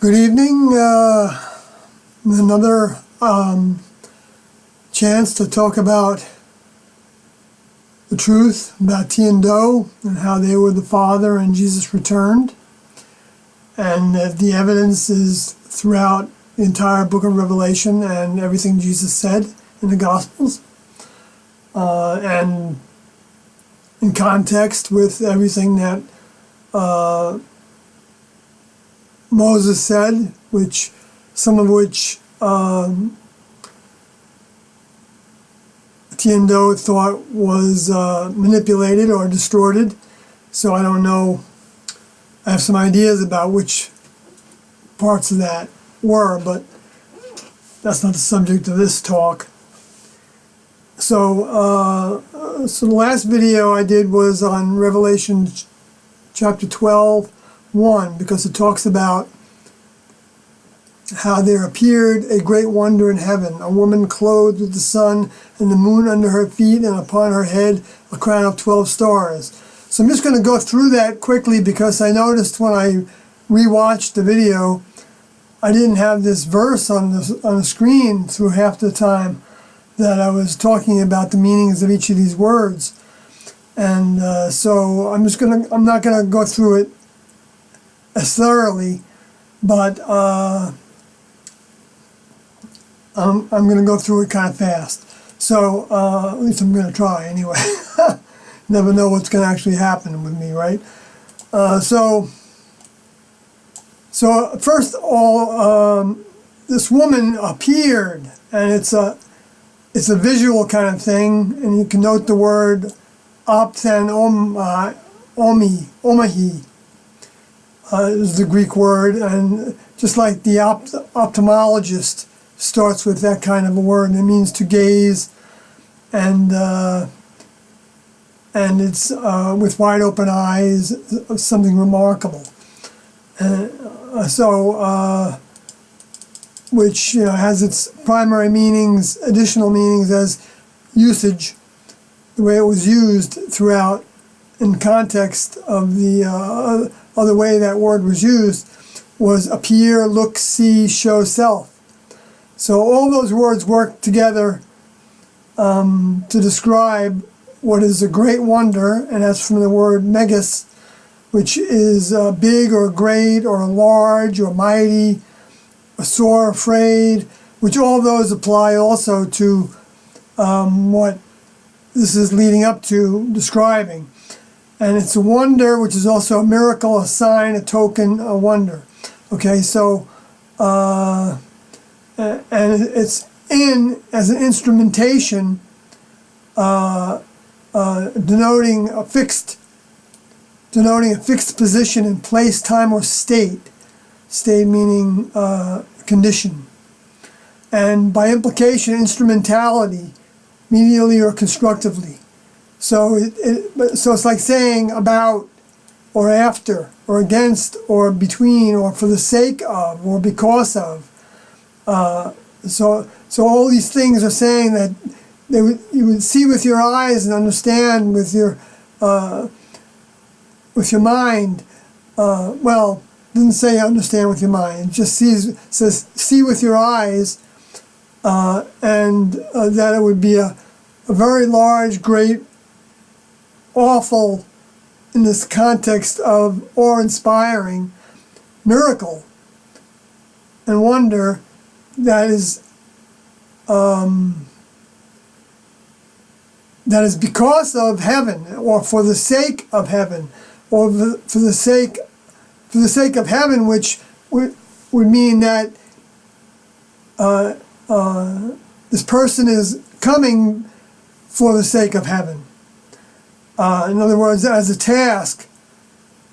Good evening. Another chance to talk about the truth about T and Do and how they were the Father and Jesus returned, and that the evidence is throughout the entire book of Revelation and everything Jesus said in the Gospels, and in context with everything that Moses said, which some of which Do thought was manipulated or distorted. So I don't know. I have some ideas about which parts of that were, but that's not the subject of this talk. So, so the last video I did was on Revelation chapter 12:1, because it talks about how there appeared a great wonder in heaven, a woman clothed with the sun and the moon under her feet, and upon her head a crown of 12 stars. So I'm just going to go through that quickly, because I noticed when I rewatched the video, I didn't have this verse on the screen through half the time that I was talking about the meanings of each of these words. And so I'm not going to go through it as thoroughly, but I'm going to go through it kind of fast. So at least I'm going to try anyway. Never know what's going to actually happen with me, right? So first of all, this woman appeared, and it's a visual kind of thing, and you can note the word opthen omahi is the Greek word, and just like the ophthalmologist starts with that kind of a word, and it means to gaze, and it's with wide open eyes, something remarkable, which has its primary meanings, additional meanings as usage, the way it was used throughout in context of the other way that word was used was appear, look, see, show self. So all those words work together to describe what is a great wonder, and that's from the word megas, which is big or great or large or mighty, or sore, afraid, which all those apply also to what this is leading up to describing. And it's a wonder, which is also a miracle, a sign, a token, a wonder. Okay, so, and it's as an instrumentation, denoting a fixed position in place, time, or state. State meaning condition. And by implication, instrumentality, medially or constructively. So so it's like saying about, or after, or against, or between, or for the sake of, or because of. So all these things are saying that you would see with your eyes and understand with your mind. Well, it doesn't say understand with your mind. It just says see with your eyes, and that it would be a very large, great, awful, in this context of awe-inspiring miracle and wonder that is because of heaven, or for the sake of heaven, or for the sake of heaven, which would mean that this person is coming for the sake of heaven. In other words, as a task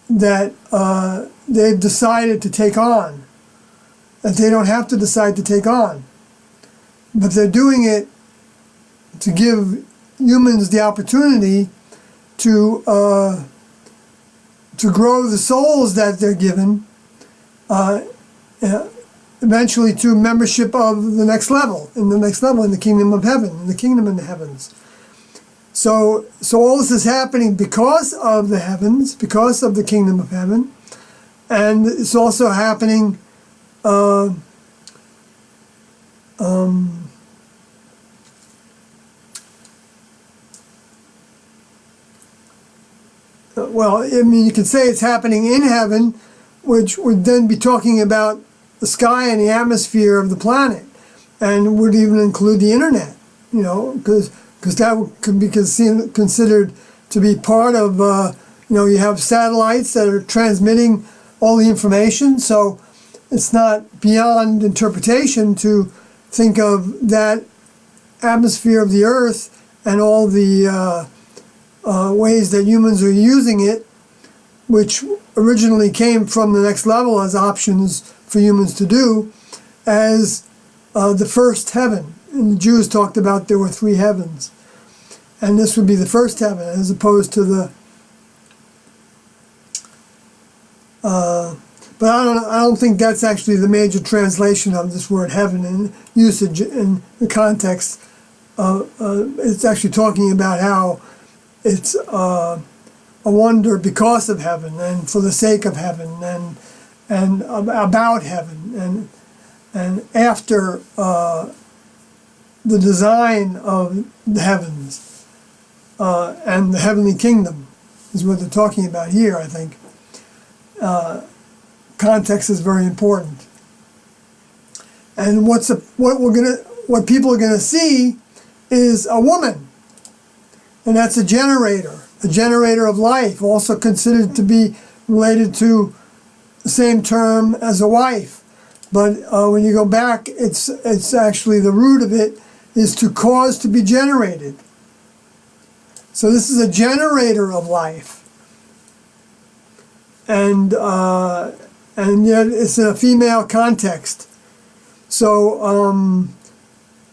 that they've decided to take on, that they don't have to decide to take on, but they're doing it to give humans the opportunity to grow the souls that they're given, eventually to membership of the next level, in the kingdom of heaven, in the kingdom in the heavens. So all this is happening because of the heavens, because of the kingdom of heaven, and it's also happening well, I mean, you could say it's happening in heaven, which would then be talking about the sky and the atmosphere of the planet, and would even include the internet, because that could be considered to be part of, you have satellites that are transmitting all the information, so it's not beyond interpretation to think of that atmosphere of the Earth and all the ways that humans are using it, which originally came from the next level as options for humans to do, as the first heaven. And the Jews talked about there were 3 heavens. And this would be the first heaven, as opposed to the... but I don't think that's actually the major translation of this word heaven in usage in the context. It's actually talking about how it's a wonder because of heaven and for the sake of heaven and about heaven and after the design of the heavens and the heavenly kingdom is what they're talking about here, I think. Context is very important. And what people are gonna see is a woman, and that's a generator of life, also considered to be related to the same term as a wife. But when you go back, it's actually the root of it is to cause to be generated. So this is a generator of life. And yet it's in a female context. So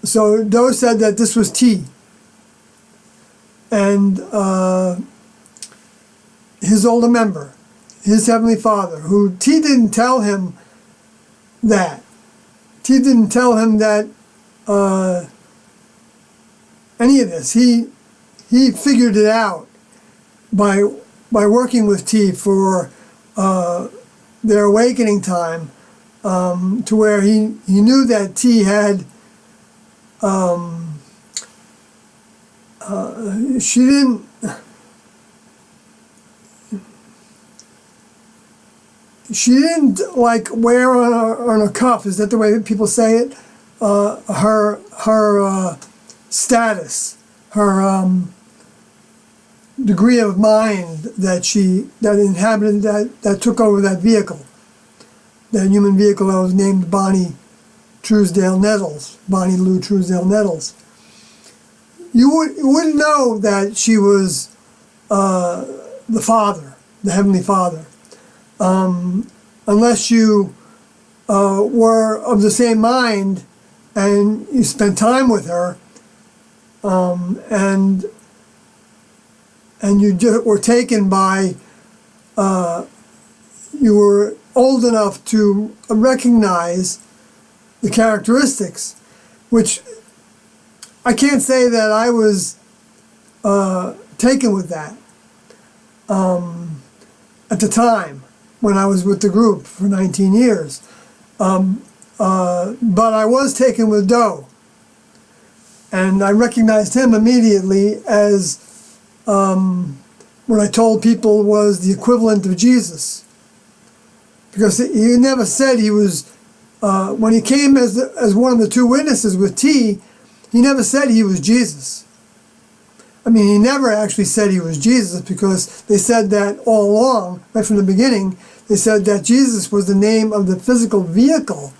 so Doe said that this was T. And his older member, his Heavenly Father, who T didn't tell him that. T didn't tell him that any of this. He figured it out by working with T for their awakening time, to where he knew that T had she didn't like wear on a cuff. Is that the way that people say it? Her status, her degree of mind that inhabited that took over that vehicle, that human vehicle that was named Bonnie Truesdale Nettles, Bonnie Lou Truesdale Nettles. You wouldn't know that she was the Father, the Heavenly Father, unless you were of the same mind and you spent time with her, and you were taken by, you were old enough to recognize the characteristics, which I can't say that I was taken with that at the time when I was with the group for 19 years. But I was taken with Doe. And I recognized him immediately as what I told people was the equivalent of Jesus. Because he never said he was, when he came as one of the 2 witnesses with T, he never said he was Jesus. I mean, he never actually said he was Jesus, because they said that all along, right from the beginning. They said that Jesus was the name of the physical vehicle,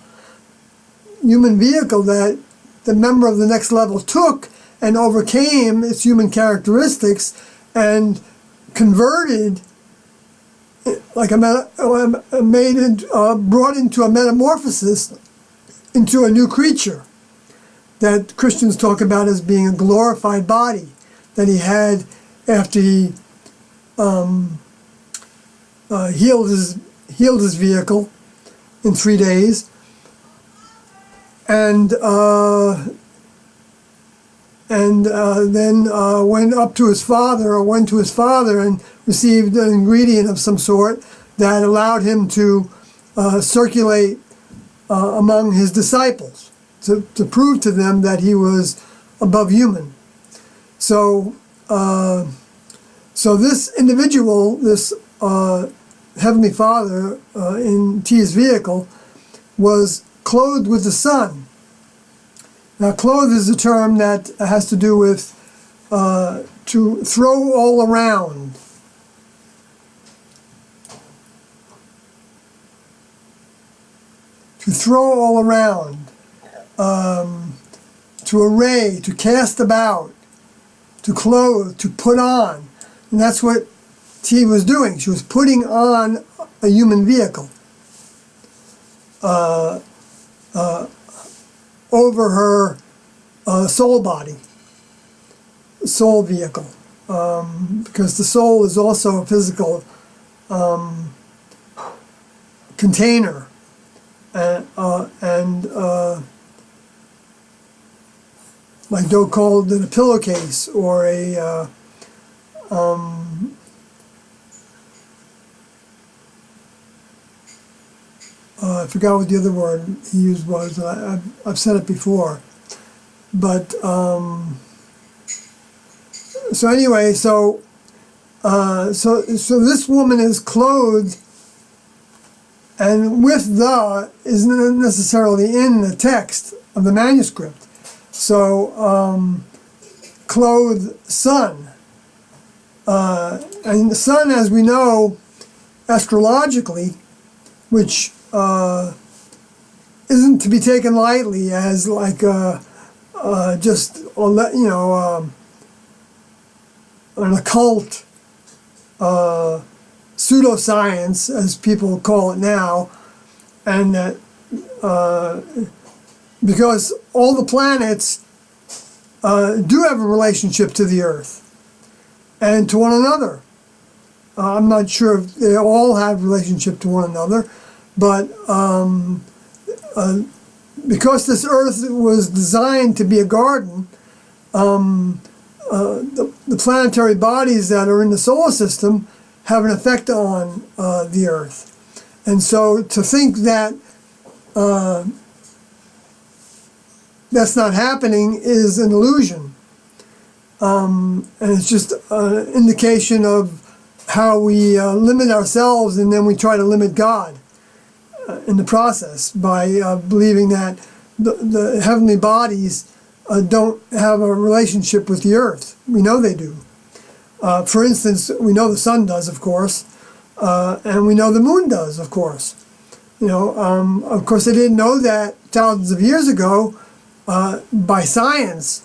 human vehicle, that the member of the next level took and overcame its human characteristics and converted, like brought into a metamorphosis into a new creature that Christians talk about as being a glorified body that he had after he healed his vehicle in 3 days, and then went up to his father, or went to his father and received an ingredient of some sort that allowed him to circulate among his disciples to prove to them that he was above human. So, so this individual, this Heavenly Father in T's vehicle, was clothed with the sun. Now, clothed is a term that has to do with to throw all around. To throw all around, to array, to cast about, to clothe, to put on. And that's what T was doing. She was putting on a human vehicle over her soul body, soul vehicle, because the soul is also a physical container. Like Doe called it a pillowcase or a I forgot what the other word he used was. I've said it before, but so anyway, so this woman is clothed. And with the isn't necessarily in the text of the manuscript. So, clothed sun. And the sun, as we know, astrologically, which isn't to be taken lightly as like just, you know, an occult pseudoscience, as people call it now, and that because all the planets do have a relationship to the Earth and to one another. I'm not sure if they all have relationship to one another, but because this Earth was designed to be a garden, the planetary bodies that are in the solar system have an effect on the Earth. And so to think that that's not happening is an illusion. And it's just an indication of how we limit ourselves, and then we try to limit God in the process by believing that the heavenly bodies don't have a relationship with the Earth. We know they do. For instance, we know the sun does, of course, and we know the moon does, of course. You know, of course, they didn't know that thousands of years ago by science.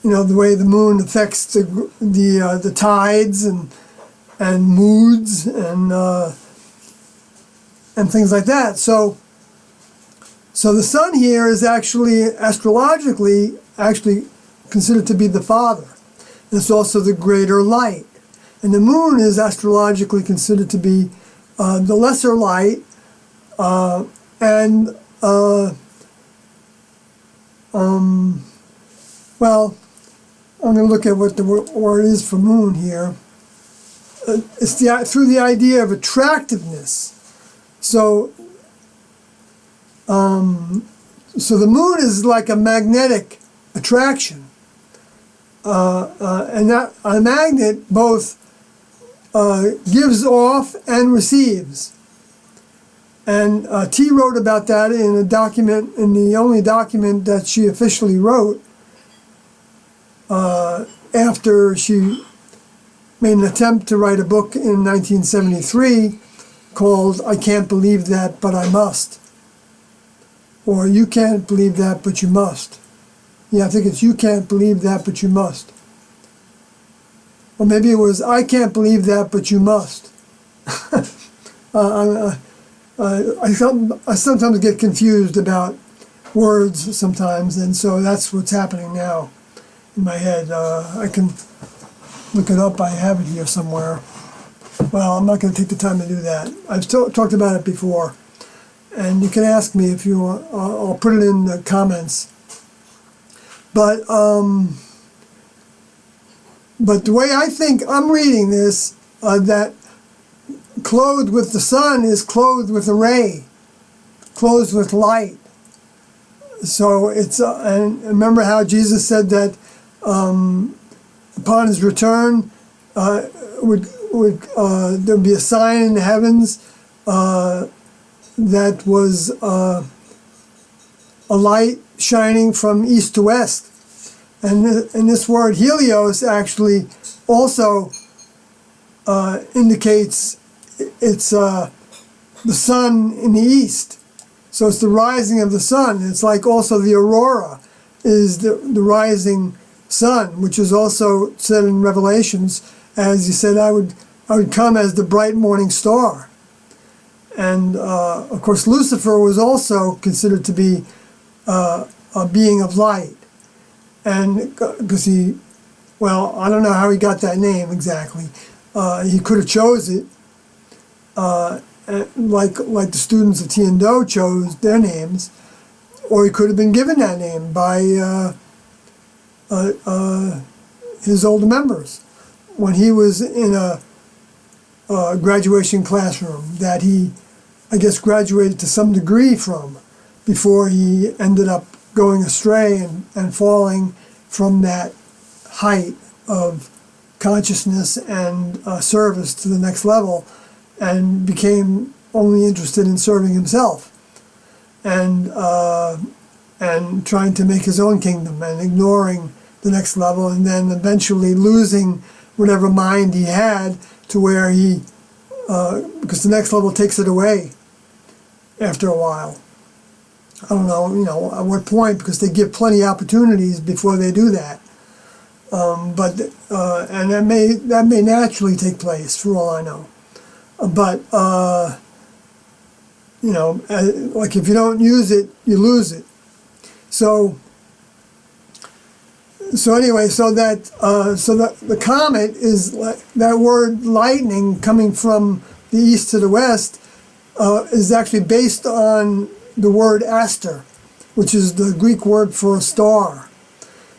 You know, the way the moon affects the tides and moods and things like that. So the sun here is actually astrologically considered to be the Father. It's also the greater light. And the moon is astrologically considered to be the lesser light, well, I'm going to look at what the word is for moon here. It's through the idea of attractiveness. So the moon is like a magnetic attraction. And that a magnet both gives off and receives. And T wrote about that in a document, in the only document that she officially wrote after she made an attempt to write a book in 1973 called I Can't Believe That, But I Must. Or You Can't Believe That, But You Must. Yeah, I think it's You Can't Believe That, But You Must. Or maybe it was I Can't Believe That, But You Must. I sometimes get confused about words sometimes, and so that's what's happening now in my head. I can look it up. I have it here somewhere. Well, I'm not going to take the time to do that. I've talked about it before, and you can ask me if you want. I'll put it in the comments. But the way I think I'm reading this, that clothed with the sun is clothed with a ray, clothed with light. So it's and remember how Jesus said that upon his return there'd be a sign in the heavens that was a light shining from east to west. And this word helios actually also indicates it's the sun in the east. So it's the rising of the sun. It's like also the aurora is the rising sun, which is also said in Revelations, as he said, I would come as the bright morning star. And of course Lucifer was also considered to be a being of light. And because I don't know how he got that name exactly. He could have chose it, like the students of Tian-Do chose their names, or he could have been given that name by his older members when he was in a graduation classroom that he, I guess, graduated to some degree from before he ended up going astray and falling from that height of consciousness and service to the next level, and became only interested in serving himself and trying to make his own kingdom and ignoring the next level, and then eventually losing whatever mind he had to where he because the next level takes it away after a while. I don't know, at what point, because they give plenty of opportunities before they do that. And that may naturally take place, for all I know. But like if you don't use it, you lose it. So anyway, the comet is that word lightning coming from the east to the west is actually based on the word aster, which is the Greek word for a star.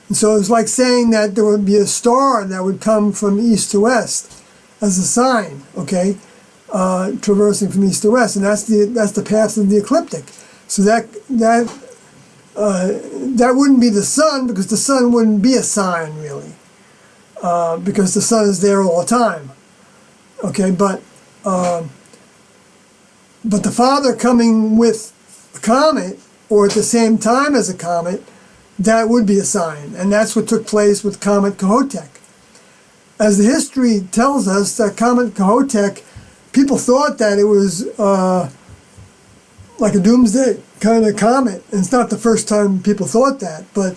And so it's like saying that there would be a star that would come from east to west as a sign, okay, traversing from east to west, and that's the path of the ecliptic. So that wouldn't be the sun, because the sun wouldn't be a sign really, because the sun is there all the time, okay. But the Father coming with a comet, or at the same time as a comet, that would be a sign, and that's what took place with Comet Kohoutek. As the history tells us, that Comet Kohoutek, people thought that it was like a doomsday kind of comet, and it's not the first time people thought that, but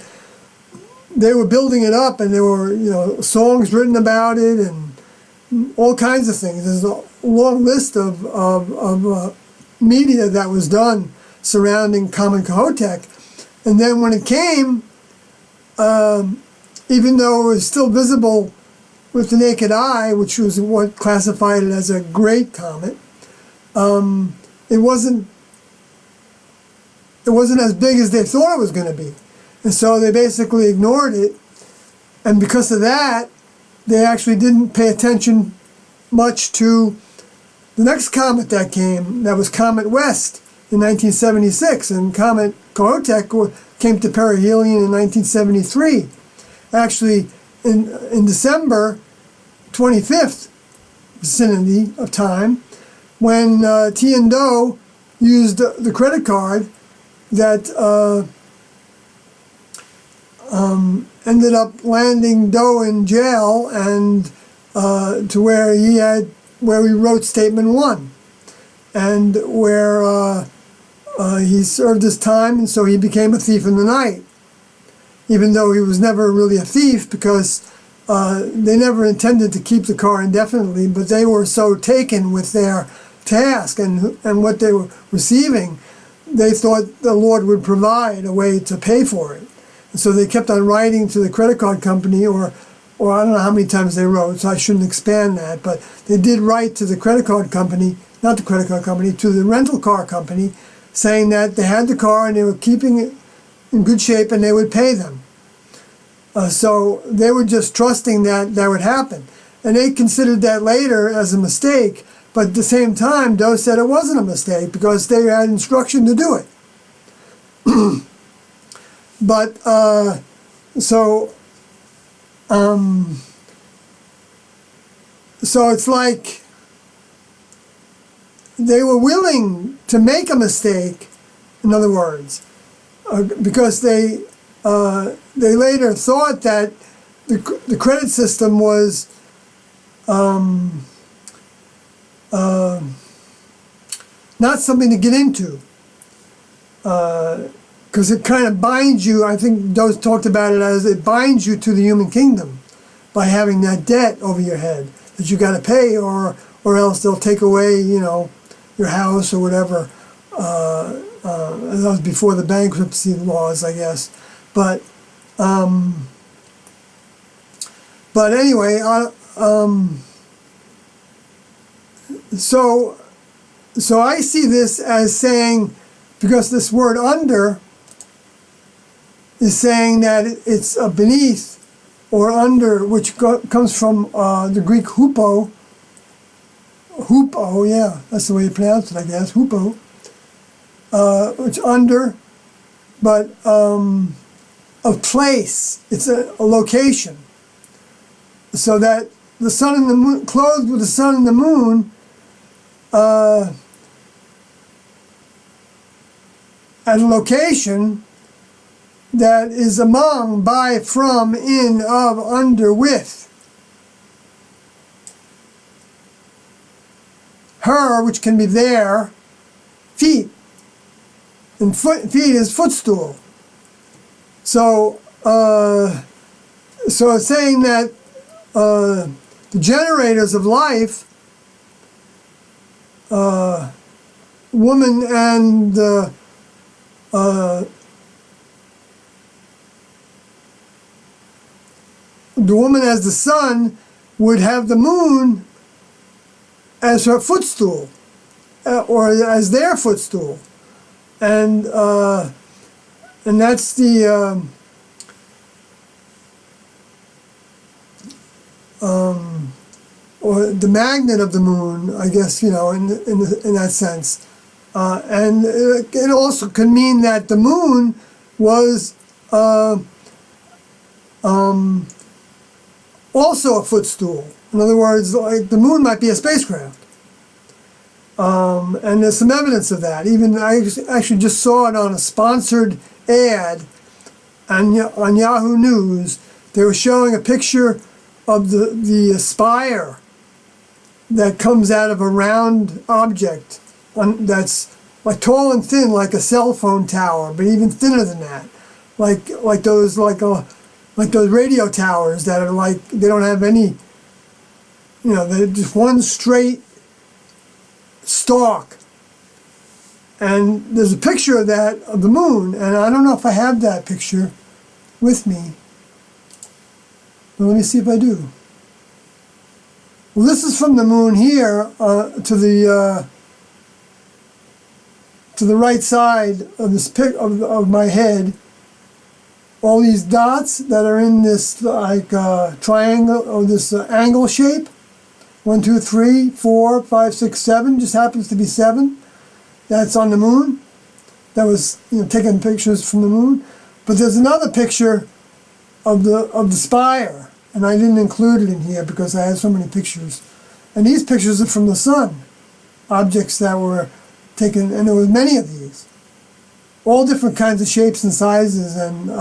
they were building it up, and there were songs written about it and all kinds of things. There's a long list of media that was done surrounding Comet Kohoutek. And then when it came, even though it was still visible with the naked eye, which was what classified it as a great comet, it wasn't as big as they thought it was going to be. And so they basically ignored it. And because of that, they actually didn't pay attention much to the next comet that came, that was Comet West in 1976. And Comet Kohoutek came to perihelion in 1973. Actually, in December 25th vicinity of time, when Tian-Do used the credit card that ended up landing Do in jail, and to where he wrote Statement 1, and where he served his time, and so he became a thief in the night, even though he was never really a thief, because they never intended to keep the car indefinitely, but they were so taken with their task and what they were receiving, they thought the Lord would provide a way to pay for it. And so they kept on writing to the credit card company, or I don't know how many times they wrote, so I shouldn't expand that, but they did write to the credit card company, not the credit card company, to the rental car company, saying that they had the car and they were keeping it in good shape and they would pay them. So they were just trusting that that would happen. And they considered that later as a mistake, But at the same time, Doe said it wasn't a mistake because they had instruction to do it. But so it's like they were willing to make a mistake, in other words, because they later thought that the credit system was not something to get into, because it kind of binds you. I think Doe talked about it as it binds you to the human kingdom by having that debt over your head that you got to pay, or else they'll take away, your house or whatever. That was before the bankruptcy laws, I guess. But anyway, so I see this as saying, because this word under is saying that it's a beneath or under, which comes from the Greek hupo. Hupo, yeah, that's the way you pronounce it, I guess, hupo. Which under, but a place, it's a location. So that the sun and the moon, clothed with the sun and the moon, at a location that is among, by, from, in, of, under, with. Her, which can be there, feet. And feet is footstool. So it's saying that the generators of life, woman and the woman as the sun, would have the moon as her footstool, or as their footstool. And that's the or the magnet of the moon, I guess, in that sense. And it also can mean that the moon was also a footstool. In other words, like the moon might be a spacecraft. And there's some evidence of that. Even I actually just saw it on a sponsored ad on Yahoo News. They were showing a picture of the spire that comes out of a round object that's like tall and thin, like a cell phone tower, but even thinner than that. Like those radio towers that are like, they don't have any, they're just one straight stalk. And there's a picture of that, of the moon, and I don't know if I have that picture with me, but let me see if I do. Well, this is from the moon here to the right side of this of my head. All these dots that are in this like triangle, or this angle shape. 1, 2, 3, 4, 5, 6, 7. Just happens to be 7. That's on the moon. That was taking pictures from the moon. But there's another picture of the spire, and I didn't include it in here because I had so many pictures. And these pictures are from the sun, objects that were taken, and there were many of these, all different kinds of shapes and sizes and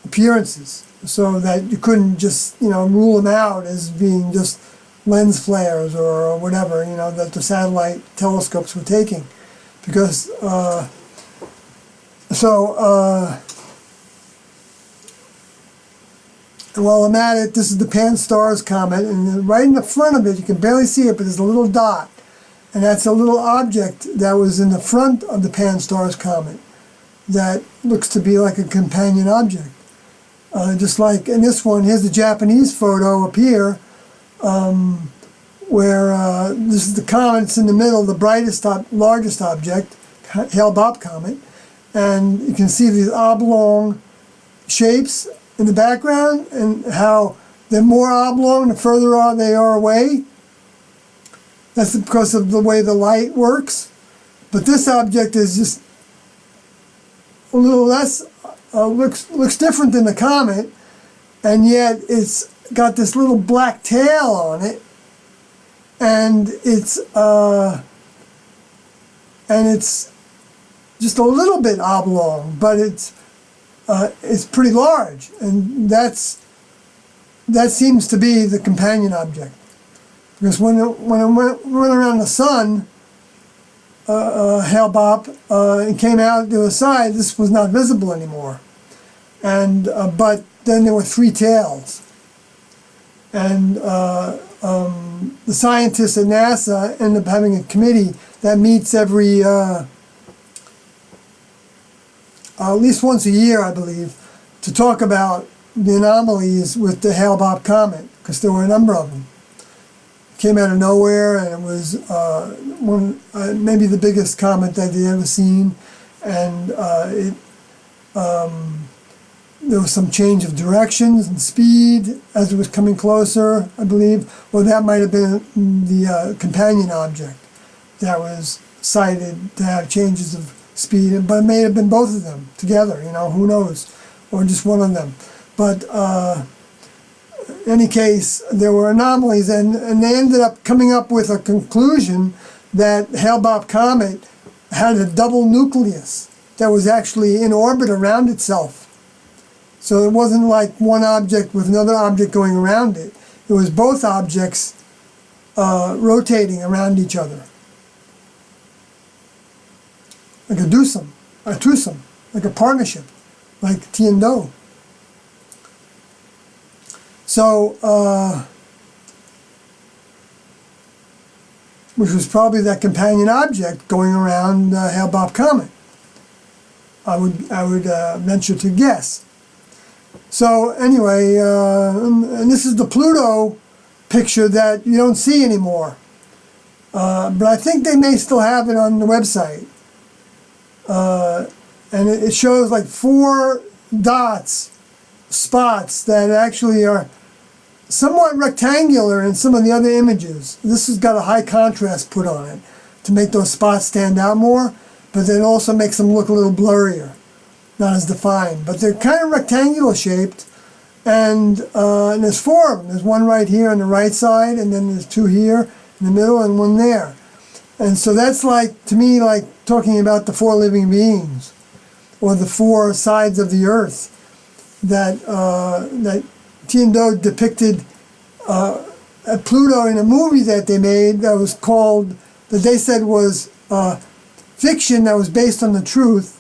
appearances, so that you couldn't just rule them out as being just lens flares or whatever that the satellite telescopes were taking, because while I'm at it, this is the Pan-STARRS comet, and right in the front of it, you can barely see it, but there's a little dot, and that's a little object that was in the front of the Pan-STARRS comet that looks to be like a companion object. Just like in this one, here's the Japanese photo up here, where this is the comet, it's in the middle, the brightest, largest object, Hale-Bopp comet, and you can see these oblong shapes in the background, and how they're more oblong the further they are away. That's because of the way the light works. But this object is just a little less, looks different than the comet, and yet it's got this little black tail on it, and it's just a little bit oblong, but it's pretty large, and that seems to be the companion object. Because when it went around the sun, Hale-Bopp, it came out the other side, this was not visible anymore. And but then there were three tails. And the scientists at NASA end up having a committee that meets every, at least once a year, I believe, to talk about the anomalies with the Hale-Bopp comet, because there were a number of them. Came out of nowhere, and it was maybe the biggest comet that they'd ever seen, and there was some change of directions and speed as it was coming closer, I believe. Well, that might have been the companion object that was cited to have changes of speed, but it may have been both of them together, who knows, or just one of them. But in any case, there were anomalies, and they ended up coming up with a conclusion that Hale-Bopp comet had a double nucleus that was actually in orbit around itself. So it wasn't like one object with another object going around it. It was both objects rotating around each other. Like a twosome, like a partnership, like Tian-Do. So, which was probably that companion object going around Hale-Bopp comet. I would venture to guess. So anyway, and this is the Pluto picture that you don't see anymore. But I think they may still have it on the website. And it shows like 4 spots that actually are somewhat rectangular in some of the other images. This has got a high contrast put on it to make those spots stand out more, but then also makes them look a little blurrier, not as defined. But they're kind of rectangular shaped, and there's 4 of them. There's one right here on the right side, and then there's 2 here in the middle, and 1 there. And so that's like, to me, like talking about the 4 living beings, or the 4 sides of the earth that Tian-Do depicted at Pluto in a movie that they made that was called, that they said was fiction that was based on the truth.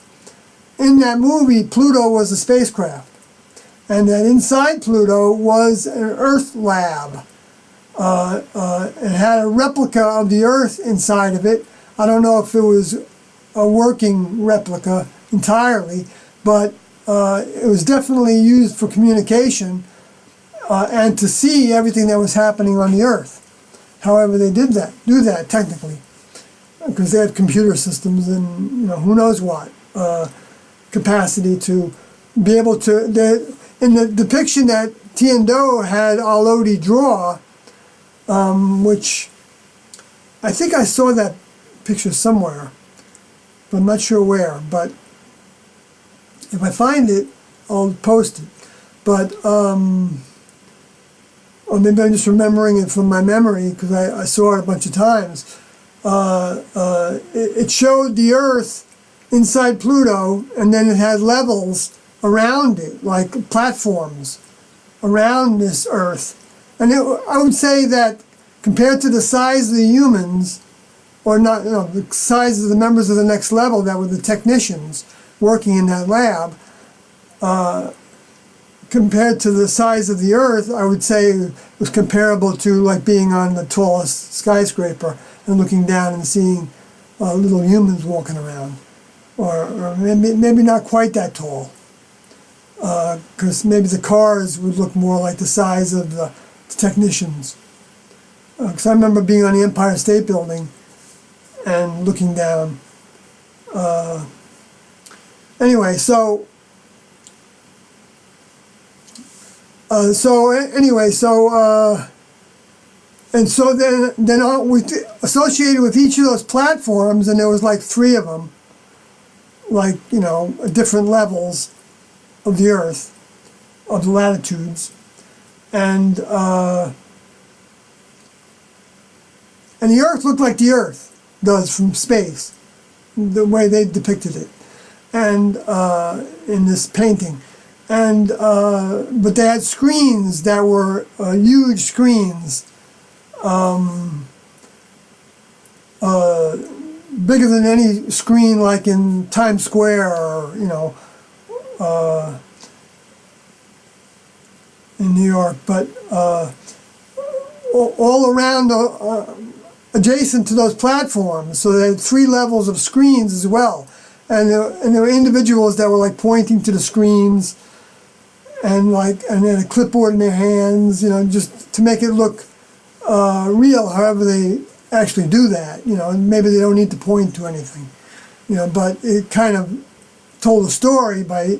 In that movie, Pluto was a spacecraft, and that inside Pluto was an Earth lab. It had a replica of the Earth inside of it. I don't know if it was a working replica entirely, but it was definitely used for communication and to see everything that was happening on the Earth. However, they do that technically, because they had computer systems and who knows what capacity to be able to. In the depiction that Tian-Do had Alodi draw, which I think I saw that picture somewhere, but I'm not sure where. But if I find it, I'll post it. But or maybe I'm just remembering it from my memory because I saw it a bunch of times. It showed the Earth inside Pluto, and then it had levels around it, like platforms around this Earth. And I would say that compared to the size of the humans, or not, the size of the members of the next level that were the technicians working in that lab, compared to the size of the Earth, I would say it was comparable to like being on the tallest skyscraper and looking down and seeing little humans walking around, or maybe not quite that tall, because maybe the cars would look more like the size of the technicians. Because I remember being on the Empire State Building and looking down. Anyway, so Anyway, and so then associated with each of those platforms, and there was like 3 of them, like, you know, different levels of the Earth, of the latitudes, and the Earth looked like the Earth does from space, the way they depicted it, and in this painting. And but they had screens that were huge screens, bigger than any screen like in Times Square, or, you know, in New York, but all around, adjacent to those platforms. So they had 3 levels of screens as well, and there were individuals that were like pointing to the screens, and then a clipboard in their hands, you know, just to make it look real. However they actually do that, you know, and maybe they don't need to point to anything, you know, but it kind of told a story by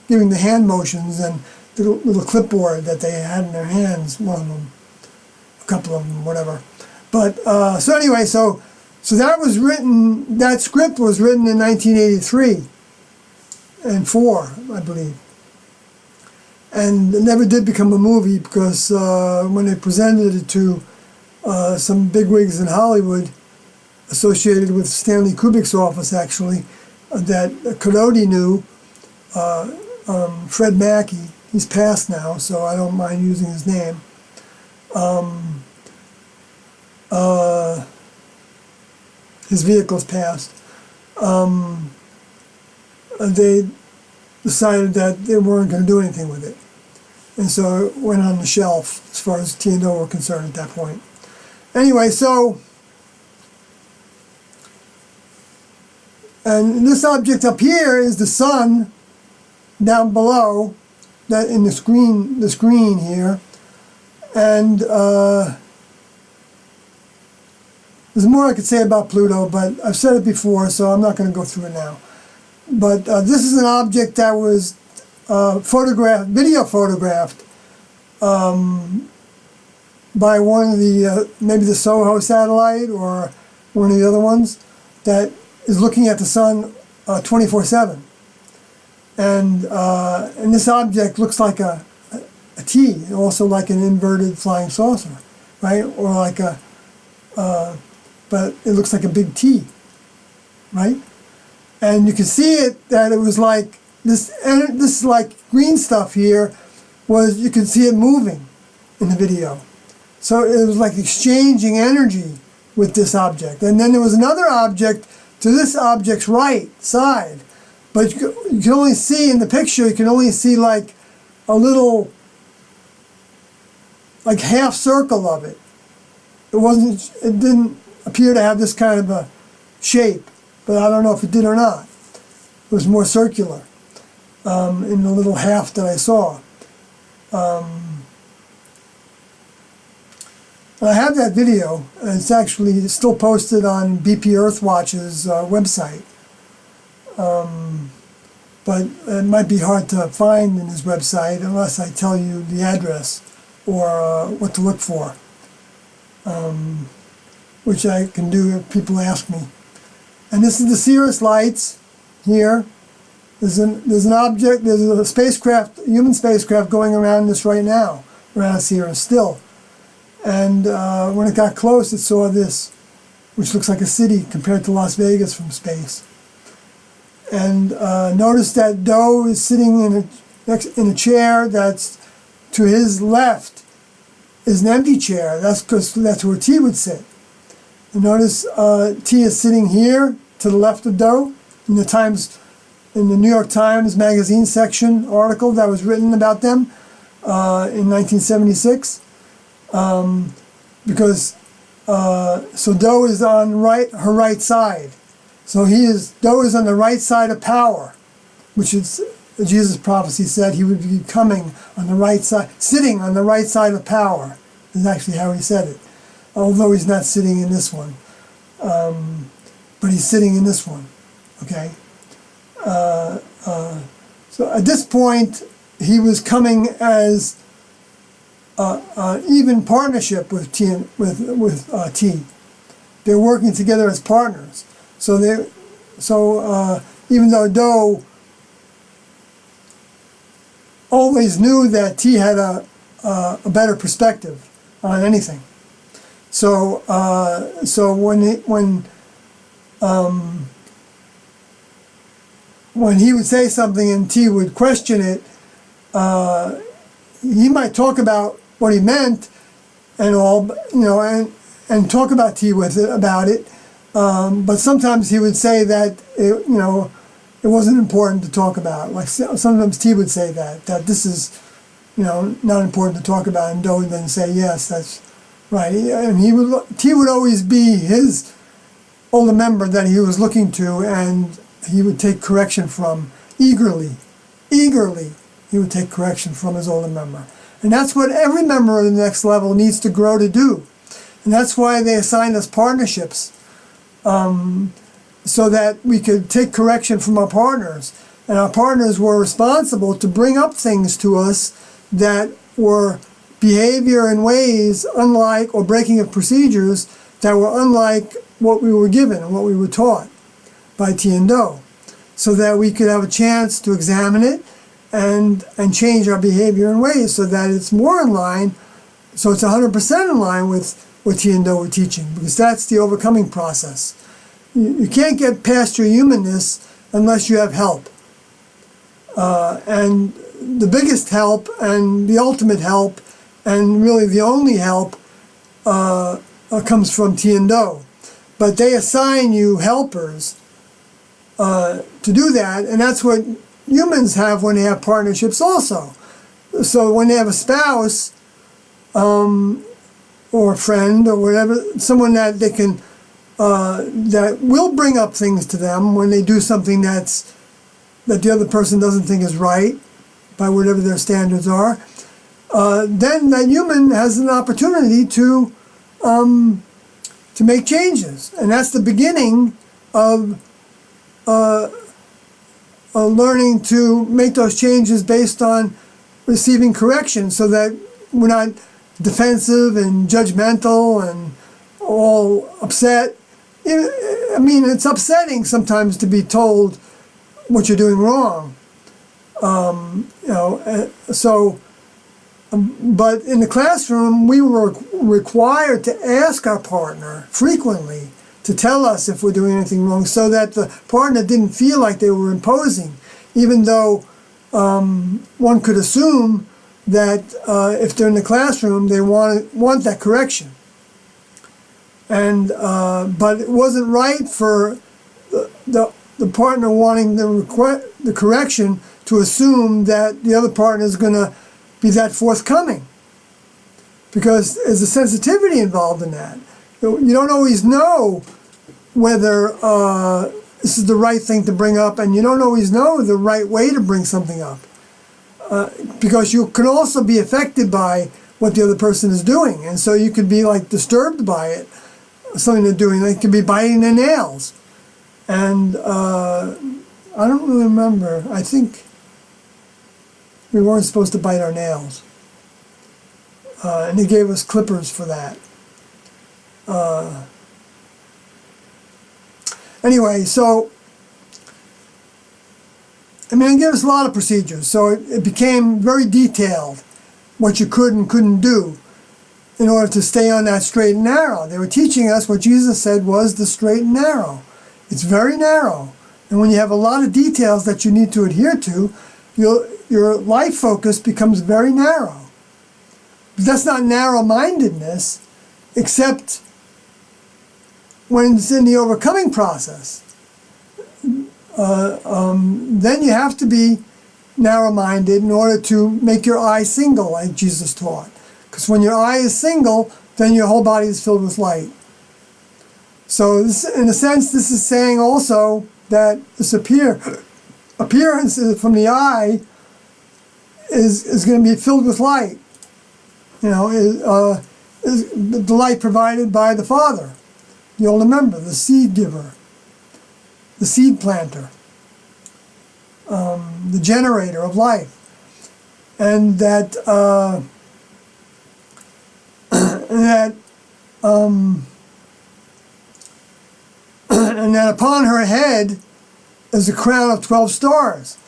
giving the hand motions and the little clipboard that they had in their hands, one of them, a couple of them, whatever. But so anyway, so that was written, that script was written in 1983 and 4, I believe. And it never did become a movie because when they presented it to some bigwigs in Hollywood, associated with Stanley Kubrick's office, actually, that Coyote knew, Fred Mackey, he's passed now, so I don't mind using his name. His vehicle's passed. They decided that they weren't going to do anything with it. And so it went on the shelf as far as T&O were concerned at that point. Anyway, so, and this object up here is the sun down below, that in the screen here. And there's more I could say about Pluto, but I've said it before, so I'm not going to go through it now. But this is an object that was video photographed by one of the, maybe the SOHO satellite or one of the other ones, that is looking at the sun 24/7. And this object looks like a T, also like an inverted flying saucer, right? Or like but it looks like a big T, right? And you can see it, that it was like this like green stuff here was, you could see it moving in the video. So it was like exchanging energy with this object. And then there was another object to this object's right side, but you can only see in the picture, you can only see like a little, like half circle of it. It didn't appear to have this kind of a shape, but I don't know if it did or not. It was more circular in the little half that I saw. I have that video, and it's actually still posted on BP Earthwatch's website. But it might be hard to find in his website unless I tell you the address or what to look for, which I can do if people ask me. And this is the Cirrus lights here. There's an object, there's a spacecraft, a human spacecraft going around this right now, around Cirrus still. And when it got close, it saw this, which looks like a city compared to Las Vegas from space. And notice that Doe is sitting in a chair that's to his left is an empty chair. That's because that's where T would sit. And notice T is sitting here to the left of Doe. In the New York Times magazine section article that was written about them in 1976. Because so Doe is on her right side. So Doe is on the right side of power, which is Jesus' prophecy said he would be coming on the right side, sitting on the right side of power. Is actually how he said it. Although he's not sitting in this one, but he's sitting in this one. Okay. So at this point, he was coming as even partnership with T. They're working together as partners. So even though Do always knew that T had a better perspective on anything. So when he would say something and T would question it, he might talk about what he meant and all, and talk about T about it. But sometimes he would say that it wasn't important to talk about. Like sometimes T would say that this is, not important to talk about, and Do would then say, yes, that's right. And T would always be his older member that he was looking to, and he would take correction from eagerly. He would take correction from his older member. And that's what every member of the next level needs to grow to do. And that's why they assigned us partnerships, so that we could take correction from our partners. And our partners were responsible to bring up things to us that were behavior and ways unlike, or breaking of procedures that were unlike what we were given and what we were taught by T and Do, so that we could have a chance to examine it and change our behavior and ways so that it's more in line, so it's 100% in line with what T and Do were teaching, because that's the overcoming process. You can't get past your humanness unless you have help. And the biggest help and the ultimate help and really the only help comes from T and Do. But they assign you helpers to do that, and that's what humans have when they have partnerships also. So when they have a spouse or a friend or whatever, someone that they can that will bring up things to them when they do something that the other person doesn't think is right by whatever their standards are, then that human has an opportunity to make changes, and that's the beginning of learning to make those changes based on receiving correction, so that we're not defensive and judgmental and all upset. I mean, it's upsetting sometimes to be told what you're doing wrong. But in the classroom, we were required to ask our partner frequently to tell us if we're doing anything wrong, so that the partner didn't feel like they were imposing, even though one could assume that if they're in the classroom, they want that correction. And but it wasn't right for the partner wanting the correction to assume that the other partner is going to be that forthcoming, because there's a sensitivity involved in that. You don't always know whether this is the right thing to bring up, and you don't always know the right way to bring something up, because you can also be affected by what the other person is doing, and so you could be like disturbed by it, something they're doing. They could be biting their nails, and I don't really remember. I think we weren't supposed to bite our nails, and they gave us clippers for that. Anyway, so I mean, it gave us a lot of procedures, so it became very detailed what you could and couldn't do in order to stay on that straight and narrow. They were teaching us what Jesus said was the straight and narrow. It's very narrow, and when you have a lot of details that you need to adhere to, your life focus becomes very narrow. But that's not narrow-mindedness, except when it's in the overcoming process. Then you have to be narrow-minded in order to make your eye single, like Jesus taught. Because when your eye is single, then your whole body is filled with light. So this, in a sense, this is saying also that this appearance from the eye is going to be filled with light. Is the light provided by the Father. You'll remember, the seed giver, the seed planter, the generator of life. and that and that upon her head is a crown of 12 stars.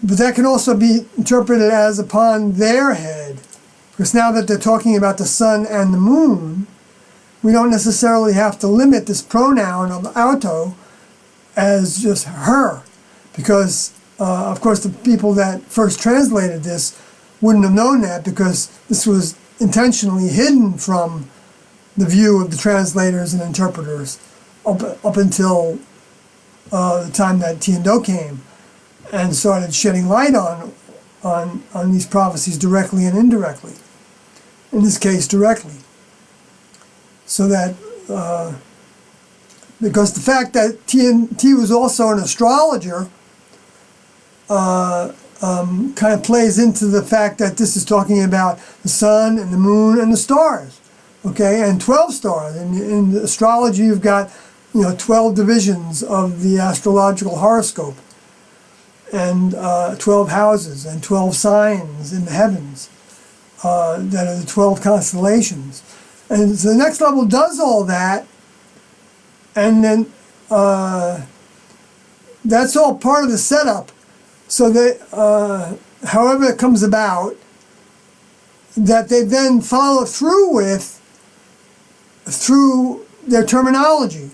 But that can also be interpreted as upon their head, because now that they're talking about the sun and the moon, we don't necessarily have to limit this pronoun of auto as just her, because of course the people that first translated this wouldn't have known that, because this was intentionally hidden from the view of the translators and interpreters up until the time that Tiendo came and started shedding light on these prophecies directly and indirectly. In this case, directly. So that, because the fact that T was also an astrologer kind of plays into the fact that this is talking about the sun and the moon and the stars, okay, and 12 stars. In astrology, you've got 12 divisions of the astrological horoscope, and 12 houses and 12 signs in the heavens that are the 12 constellations. And so the next level does all that, and then that's all part of the setup. So that, however it comes about, that they then follow through with through their terminology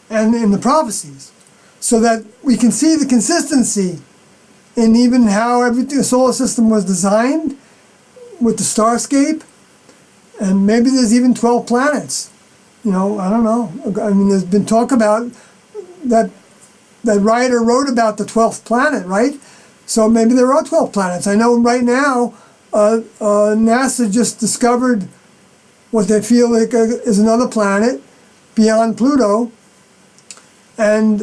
and in the prophecies, so that we can see the consistency in even how the solar system was designed with the starscape. And maybe there's even 12 planets. I don't know. I mean, there's been talk about that writer wrote about the 12th planet, right? So maybe there are 12 planets. I know right now NASA just discovered what they feel like is another planet beyond Pluto, and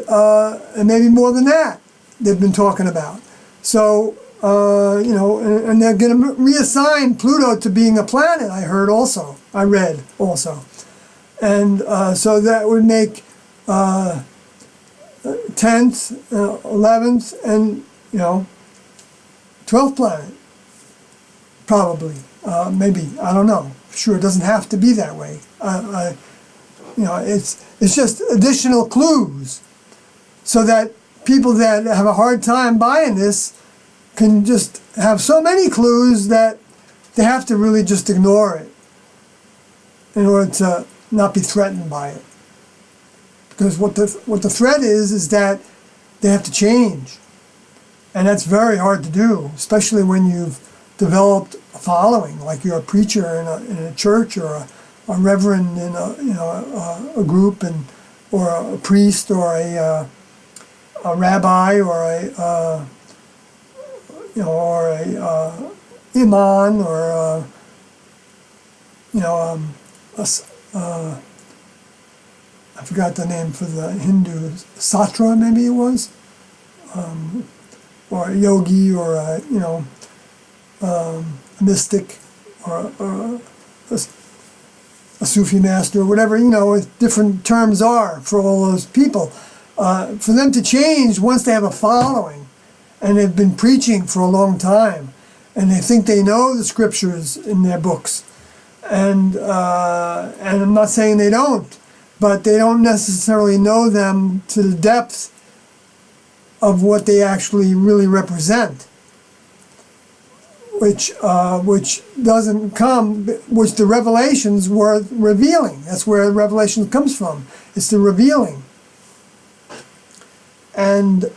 maybe more than that they've been talking about. So, and they're going to reassign Pluto to being a planet, I read also. And so that would make 10th, 11th, and, 12th planet, probably. Maybe, I don't know. Sure, it doesn't have to be that way. It's just additional clues, so that people that have a hard time buying this can just have so many clues that they have to really just ignore it in order to not be threatened by it. Because what the threat is that they have to change, and that's very hard to do, especially when you've developed a following, like you're a preacher in a church, or a reverend in a group, or a priest, or a rabbi, or a imam, or I forgot the name for the Hindu, Satra maybe it was, or a yogi, or a mystic, or a Sufi master, or whatever, different terms are for all those people. For them to change once they have a following, and they've been preaching for a long time, and they think they know the scriptures in their books, and I'm not saying they don't, but they don't necessarily know them to the depth of what they actually really represent, which doesn't come, which the revelations were revealing. That's where the revelation comes from. It's the revealing. And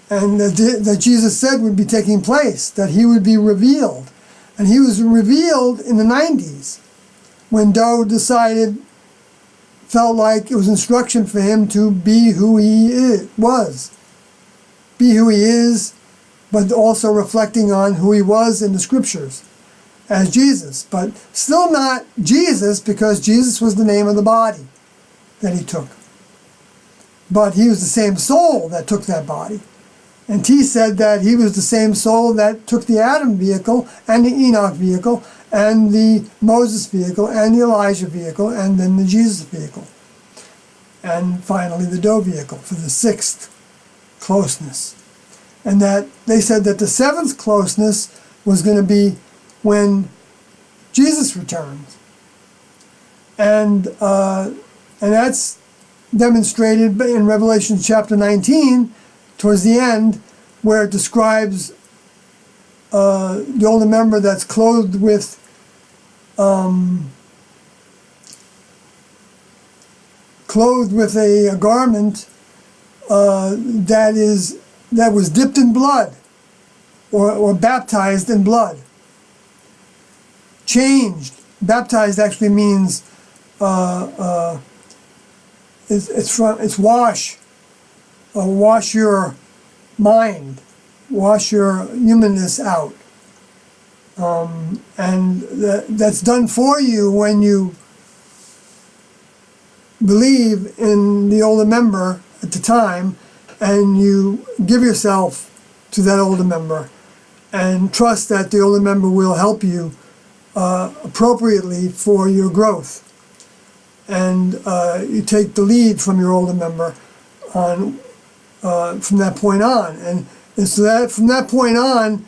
that Jesus said would be taking place, that he would be revealed. And he was revealed in the 90s, when Doe felt like it was instruction for him to be who he was. Be who he is, but also reflecting on who he was in the scriptures as Jesus. But still not Jesus, because Jesus was the name of the body that he took. But he was the same soul that took that body. And T said that he was the same soul that took the Adam vehicle, and the Enoch vehicle, and the Moses vehicle, and the Elijah vehicle, and then the Jesus vehicle. And finally the Doe vehicle for the 6th closeness. and that they said that the seventh closeness was going to be when Jesus returns, and that's demonstrated in Revelation chapter 19, towards the end, where it describes the older member that's clothed with a garment that was dipped in blood, or baptized in blood. Changed. Baptized actually means it's wash. Wash your mind. Wash your humanness out. And that's done for you when you believe in the older member at the time, and you give yourself to that older member and trust that the older member will help you appropriately for your growth. And you take the lead from your older member on from that point on. And so that from that point on,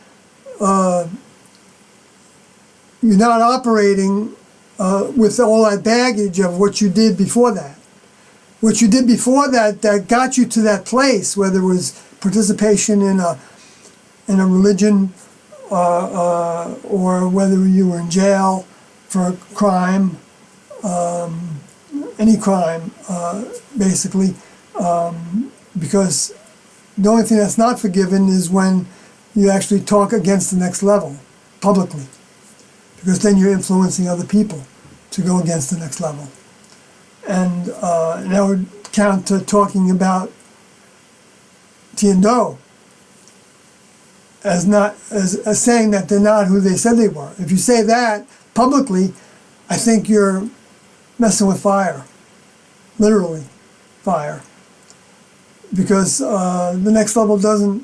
you're not operating with all that baggage of what you did before that. What you did before that got you to that place, whether it was participation in a religion, or whether you were in jail for a crime, any crime, basically, because the only thing that's not forgiven is when you actually talk against the next level publicly, because then you're influencing other people to go against the next level. And that would count to talking about Tiendo as saying that they're not who they said they were. If you say that publicly, I think you're messing with fire, literally fire, because the next level doesn't.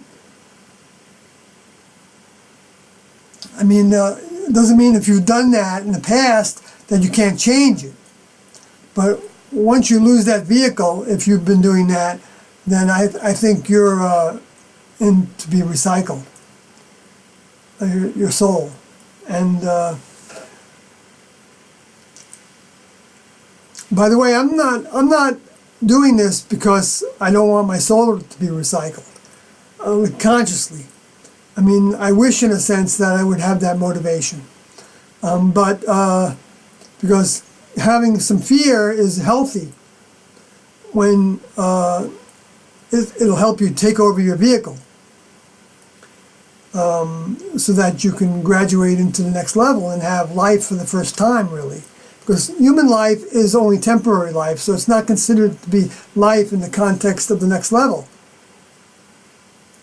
I mean, it doesn't mean if you've done that in the past that you can't change it. But once you lose that vehicle, if you've been doing that, then I think you're in to be recycled, your soul. And by the way, I'm not doing this because I don't want my soul to be recycled consciously. I mean, I wish in a sense that I would have that motivation, but because having some fear is healthy when it'll help you take over your vehicle, so that you can graduate into the next level and have life for the first time, really. Because human life is only temporary life, so it's not considered to be life in the context of the next level,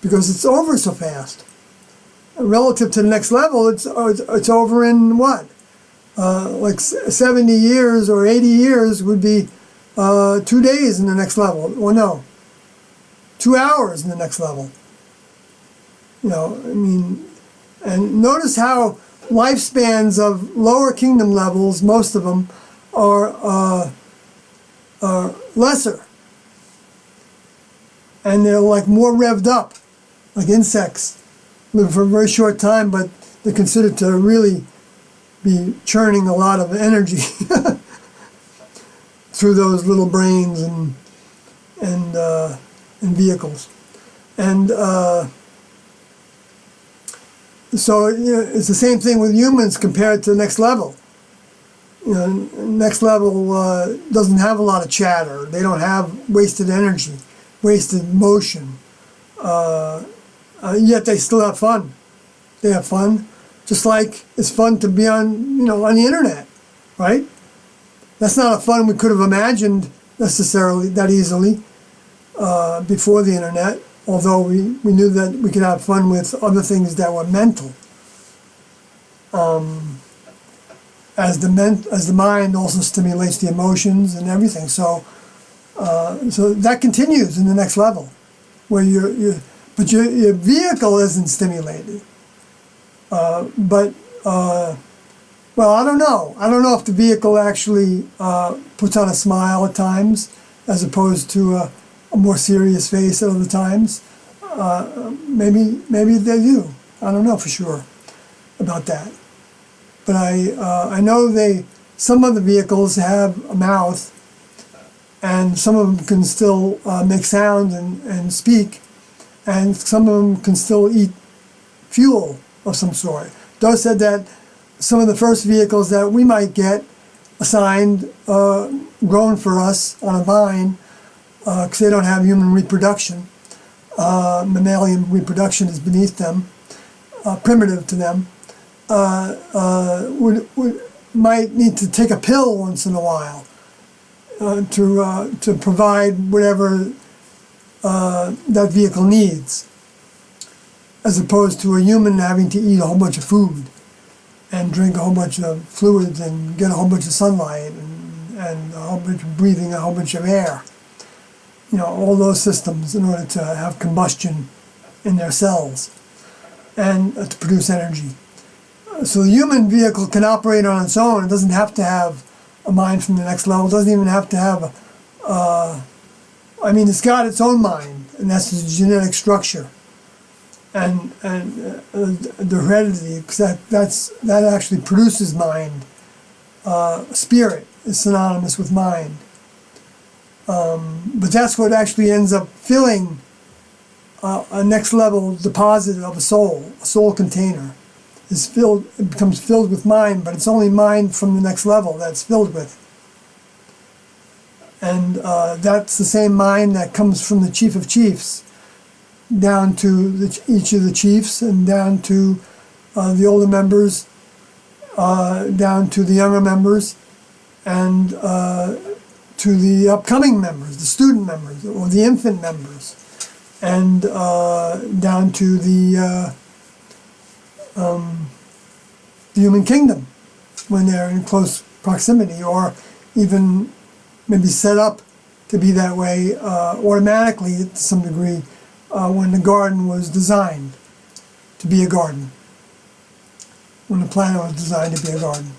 because it's over so fast. Relative to the next level, it's over in what? Like 70 years or 80 years would be 2 days in the next level. Well, no, 2 hours in the next level. You know, I mean, and notice how lifespans of lower kingdom levels, most of them, are lesser. And they're like more revved up, like insects. Live for a very short time, but they're considered to really be churning a lot of energy through those little brains and vehicles. And so it's the same thing with humans compared to the next level. You know, next level doesn't have a lot of chatter. They don't have wasted energy, wasted motion. Yet they still have fun. They have fun, just like it's fun to be on the internet, right? That's not a fun we could have imagined necessarily that easily before the internet. Although we knew that we could have fun with other things that were mental, as the mind also stimulates the emotions and everything. So that continues in the next level, where but your vehicle isn't stimulated. But well, I don't know. I don't know if the vehicle actually puts on a smile at times, as opposed to a more serious face at other times. maybe they do. I don't know for sure about that. But I know some of the vehicles have a mouth, and some of them can still make sound and speak, and some of them can still eat fuel of some sort. Doe said that some of the first vehicles that we might get assigned, grown for us on a vine, because they don't have human reproduction. Mammalian reproduction is beneath them, primitive to them, might need to take a pill once in a while to provide whatever that vehicle needs, as opposed to a human having to eat a whole bunch of food and drink a whole bunch of fluids and get a whole bunch of sunlight and a whole bunch of breathing a whole bunch of air. All those systems in order to have combustion in their cells and to produce energy. So the human vehicle can operate on its own. It doesn't have to have a mind from the next level. It doesn't even have to have it's got its own mind, and that's the genetic structure and the heredity, because that actually produces mind. Spirit is synonymous with mind. But that's what actually ends up filling a next level deposit of a soul container. It becomes filled with mind, but it's only mind from the next level that's filled with. And that's the same mind that comes from the chief of chiefs down to each of the chiefs, and down to the older members, down to the younger members, and to the upcoming members, the student members, or the infant members, and down to the human kingdom when they're in close proximity, or even maybe set up to be that way automatically to some degree when the garden was designed to be a garden, when the planet was designed to be a garden.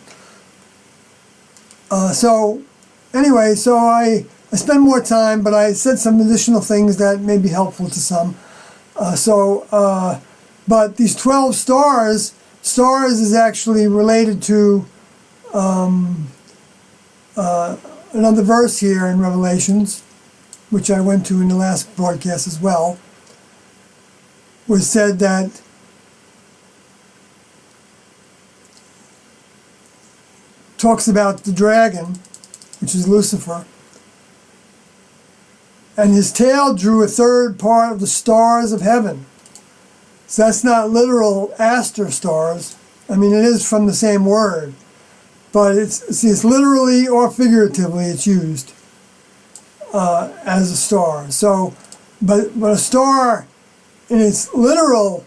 Anyway, so I spend more time, but I said some additional things that may be helpful to some. But these 12 stars is actually related to another verse here in Revelations, which I went to in the last broadcast as well, was said that talks about the dragon, which is Lucifer, and his tail drew a third part of the stars of heaven. So that's not literal aster stars. I mean, it is from the same word, but it's literally or figuratively it's used as a star. So, but a star in its literal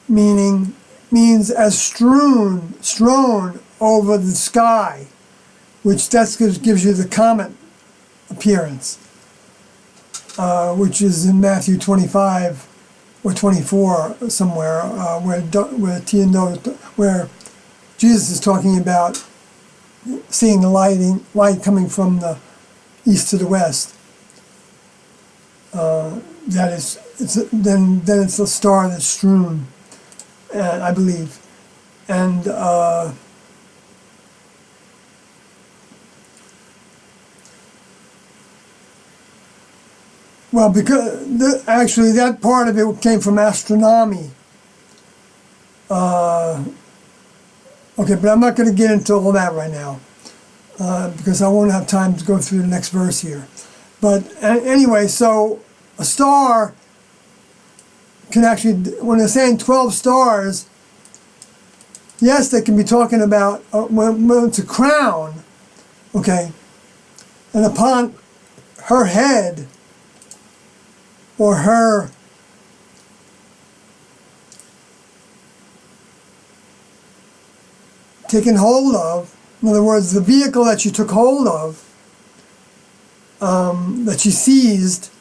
meaning means as strewn over the sky, which gives you the comet appearance, which is in Matthew 25 or 24 somewhere, where Jesus is talking about seeing the light coming from the east to the west. Then it's a star that's strewn, I believe, and well, because actually that part of it came from astronomy. Okay, but I'm not going to get into all that right now because I won't have time to go through the next verse here. But anyway, so a star can actually, when they're saying 12 stars, yes, they can be talking about when it's a crown, okay, and upon her head or her taken hold of, in other words, the vehicle that she took hold of, that she seized,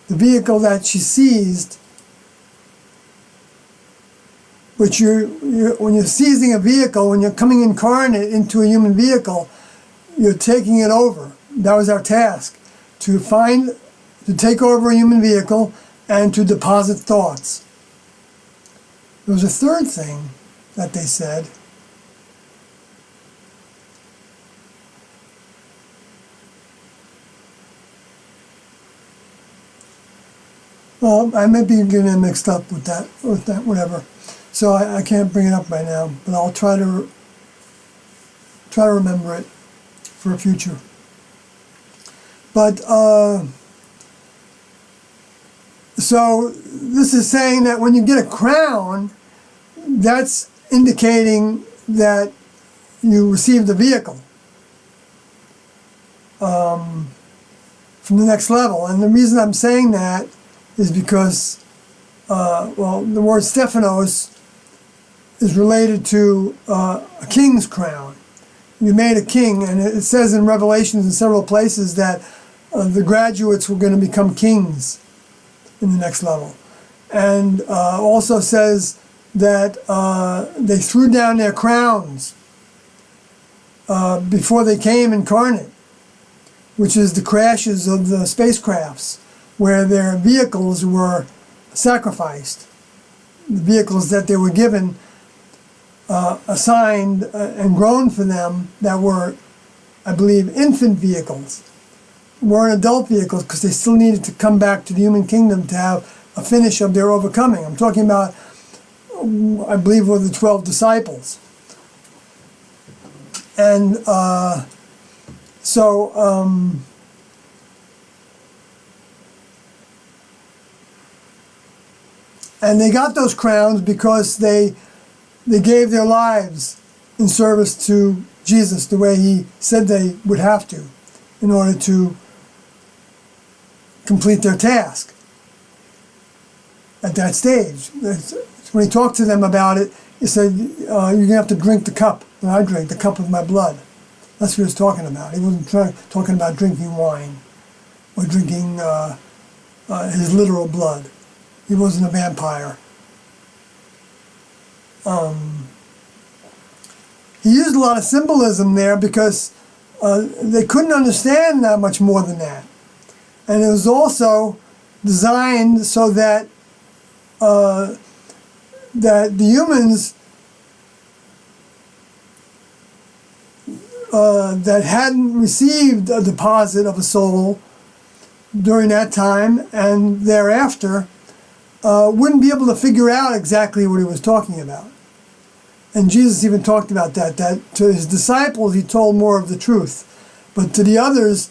the vehicle that she seized, which when you're seizing a vehicle, when you're coming incarnate into a human vehicle, you're taking it over. That was our task, to take over a human vehicle and to deposit thoughts. There was a third thing that they said. Well, I may be getting it mixed up with that, whatever. So I can't bring it up right now, but I'll try to remember it for a future. But so this is saying that when you get a crown, that's indicating that you received a vehicle from the next level. And the reason I'm saying that is because, well, the word Stephanos is related to a king's crown. You made a king, and it says in Revelations in several places that the graduates were going to become kings in the next level. And also says that they threw down their crowns before they came incarnate, which is the crashes of the spacecrafts, where their vehicles were sacrificed. The vehicles that they were given, assigned and grown for them, that were, I believe, infant vehicles, weren't adult vehicles, because they still needed to come back to the human kingdom to have a finish of their overcoming. I'm talking about, I believe, were the 12 disciples. And and they got those crowns because they gave their lives in service to Jesus the way he said they would have to in order to complete their task at that stage. When he talked to them about it, he said, you're going to have to drink the cup that I drink, the cup of my blood. That's what he was talking about. He wasn't talking about drinking wine or drinking his literal blood. He wasn't a vampire. He used a lot of symbolism there because they couldn't understand that much more than that. And it was also designed so that that the humans that hadn't received a deposit of a soul during that time and thereafter wouldn't be able to figure out exactly what he was talking about. And Jesus even talked about that to his disciples he told more of the truth, but to the others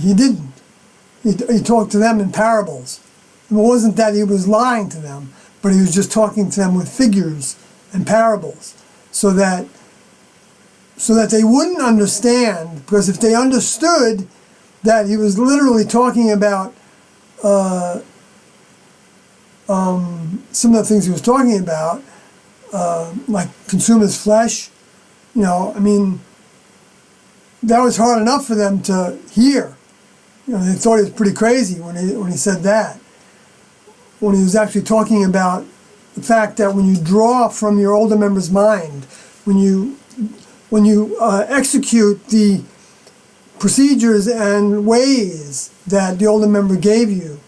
he didn't. He talked to them in parables. It wasn't that he was lying to them, but he was just talking to them with figures and parables, so that they wouldn't understand, because if they understood that he was literally talking about some of the things he was talking about, like consume his flesh, I mean, that was hard enough for them to hear. They thought he was pretty crazy when he said that. When he was actually talking about the fact that when you draw from your older member's mind, when you execute the procedures and ways that the older member gave you,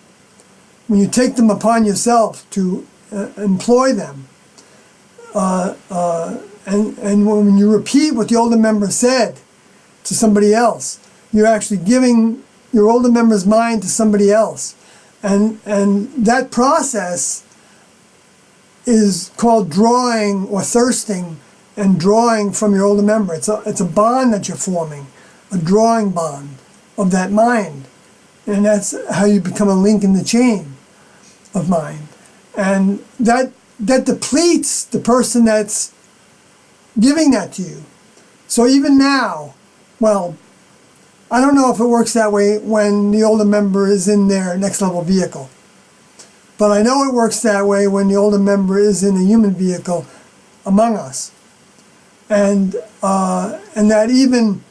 when you take them upon yourself to employ them, and when you repeat what the older member said to somebody else, you're actually giving your older member's mind to somebody else. And that process is called drawing or thirsting, and drawing from your older member. It's a bond that you're forming, a drawing bond of that mind. And that's how you become a link in the chain of mind. And that depletes the person that's giving that to you. So even now, well, I don't know if it works that way when the older member is in their next level vehicle, but I know it works that way when the older member is in a human vehicle among us, and that even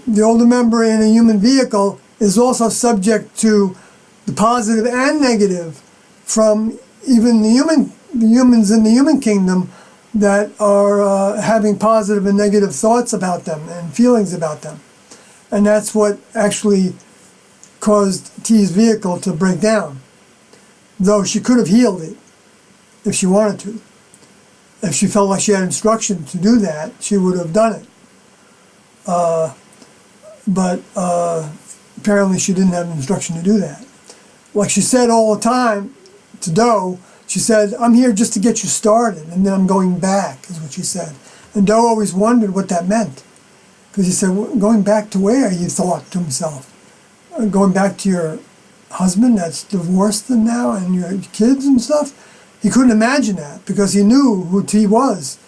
the older member in a human vehicle is also subject to the positive and negative from even the humans in the human kingdom that are having positive and negative thoughts about them and feelings about them. And that's what actually caused T's vehicle to break down. Though she could have healed it if she wanted to. If she felt like she had instruction to do that, she would have done it. But apparently she didn't have instruction to do that. Like she said all the time to Doe, she said, I'm here just to get you started, and then I'm going back, is what she said. And Doe always wondered what that meant. Because he said, going back to where, he thought to himself. Going back to your husband that's divorced them now, and your kids and stuff? He couldn't imagine that, because he knew who T was.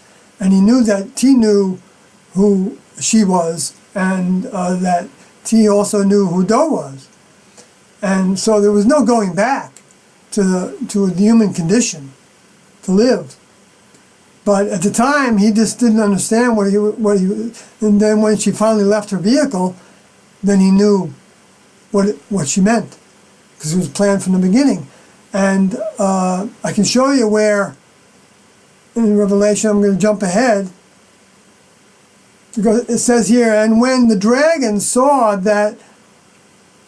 And he knew that T knew who she was, and that T also knew who Doe was. And so there was no going back to the human condition to live. But at the time, he just didn't understand what he. And then when she finally left her vehicle, then he knew what she meant, because it was planned from the beginning. And I can show you where in Revelation, I'm going to jump ahead, because it says here, and when the dragon saw that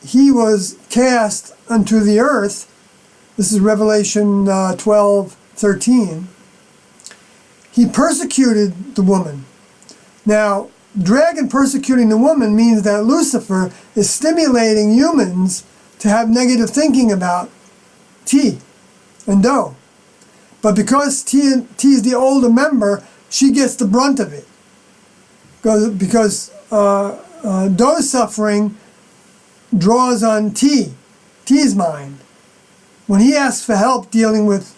he was cast unto the earth, this is Revelation 12:13, he persecuted the woman. Now, dragon persecuting the woman means that Lucifer is stimulating humans to have negative thinking about T and Doe. But because T is the older member, she gets the brunt of it. Because Doe's suffering draws on T's mind. When he asks for help dealing with